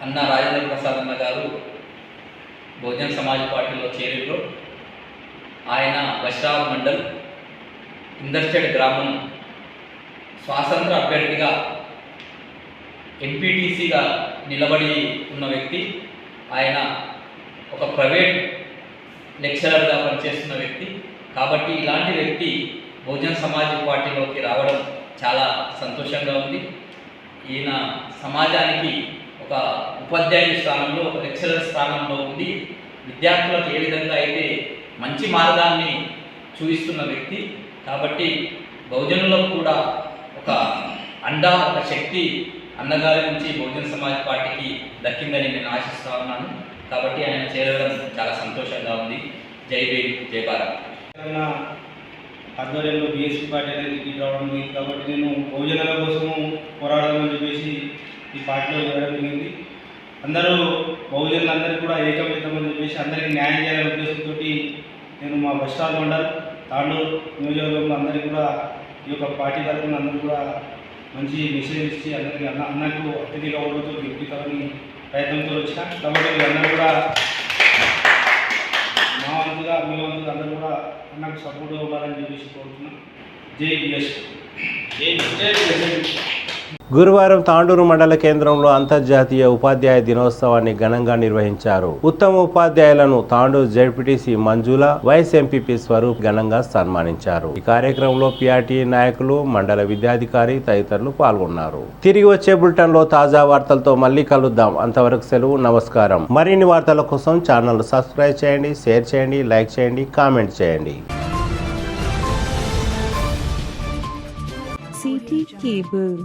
అన్న రాజేంద్ర ప్రసాద్ అన్న గారు బహుజన్ సమాజ్ పార్టీలో చేరిలో ఆయన బషీరాబాద్ మండల్ ఇందర్చేడ్ గ్రామం స్వాతంత్ర అభ్యర్థిగా ఎంపీటీసీగా నిలబడి ఉన్న వ్యక్తి. ఆయన ఒక ప్రైవేట్ లెక్చరర్గా పనిచేస్తున్న వ్యక్తి. కాబట్టి ఇలాంటి వ్యక్తి బహుజన్ సమాజ్ పార్టీలోకి రావడం చాలా సంతోషంగా ఉంది. ఈయన సమాజానికి ఒక ఉపాధ్యాయుని స్థానంలో, ఒక లెక్చరర్ స్థానంలో ఉండి విద్యార్థులకు ఏ విధంగా అయితే మంచి మార్గాన్ని చూపిస్తున్న వ్యక్తి. కాబట్టి బహుజనులకు కూడా ఒక అండా, ఒక శక్తి అన్నగారి నుంచి బహుజన్ సమాజ్ పార్టీకి దక్కిందని నేను ఆశిస్తా ఉన్నాను. కాబట్టి ఆయన చేరడం చాలా సంతోషంగా ఉంది. జై భీమ్, జై భారత్. ఆధ్వర్యంలో బీఎస్పీ పార్టీ అనేది టికెట్ రావడం జరిగింది. కాబట్టి నేను బహుజనుల కోసము పోరాడాలని చెప్పేసి ఈ పార్టీలో చేరడం జరిగింది. అందరూ బహుజనులందరికీ కూడా ఏకమవుతామని చెప్పేసి అందరికీ న్యాయం చేయాలనే ఉద్దేశంతో నేను మా బషీరాబాద్ మండల్ తాండూరు నియోజకవర్గంలో అందరికీ కూడా ఈ యొక్క పార్టీ తరఫున అందరూ కూడా మంచి మెసేజ్ ఇచ్చి అందరికీ అన్నకు అతిథిగా ఉండడంతో గెలిపిస్తామని ప్రయత్నంతో వచ్చిన. కాబట్టి అందరూ కూడా మా వంతుగా, మీ వంతుగా అందరూ కూడా అన్నకు సపోర్ట్గా ఉండాలని చెప్పేసి కోరుతున్నాం. జై బీఎస్పీ. గురువారం తాండూరు మండల కేంద్రంలో అంతర్జాతీయ ఉపాధ్యాయ దినోత్సవాన్ని ఘనంగా నిర్వహించారు. ఉత్తమ ఉపాధ్యాయులను తాండూరు జెడ్పీటీసీ మంజుల, వైస్ ఎంపీపీ స్వరూప్ ఘనంగా సన్మానించారు. ఈ కార్యక్రమంలో పీఆర్టీఏ నాయకులు, మండల విద్యాధికారి తదితరులు పాల్గొన్నారు. తిరిగి వచ్చే బులెటిన్ లో తాజా వార్తలతో మళ్ళీ కలుద్దాం. అంతవరకు సెలవు, నమస్కారం. మరిన్ని వార్తల కోసం ఛానల్ సబ్స్క్రైబ్ చేయండి, షేర్ చేయండి, లైక్ చేయండి, కామెంట్ చేయండి. CT Cable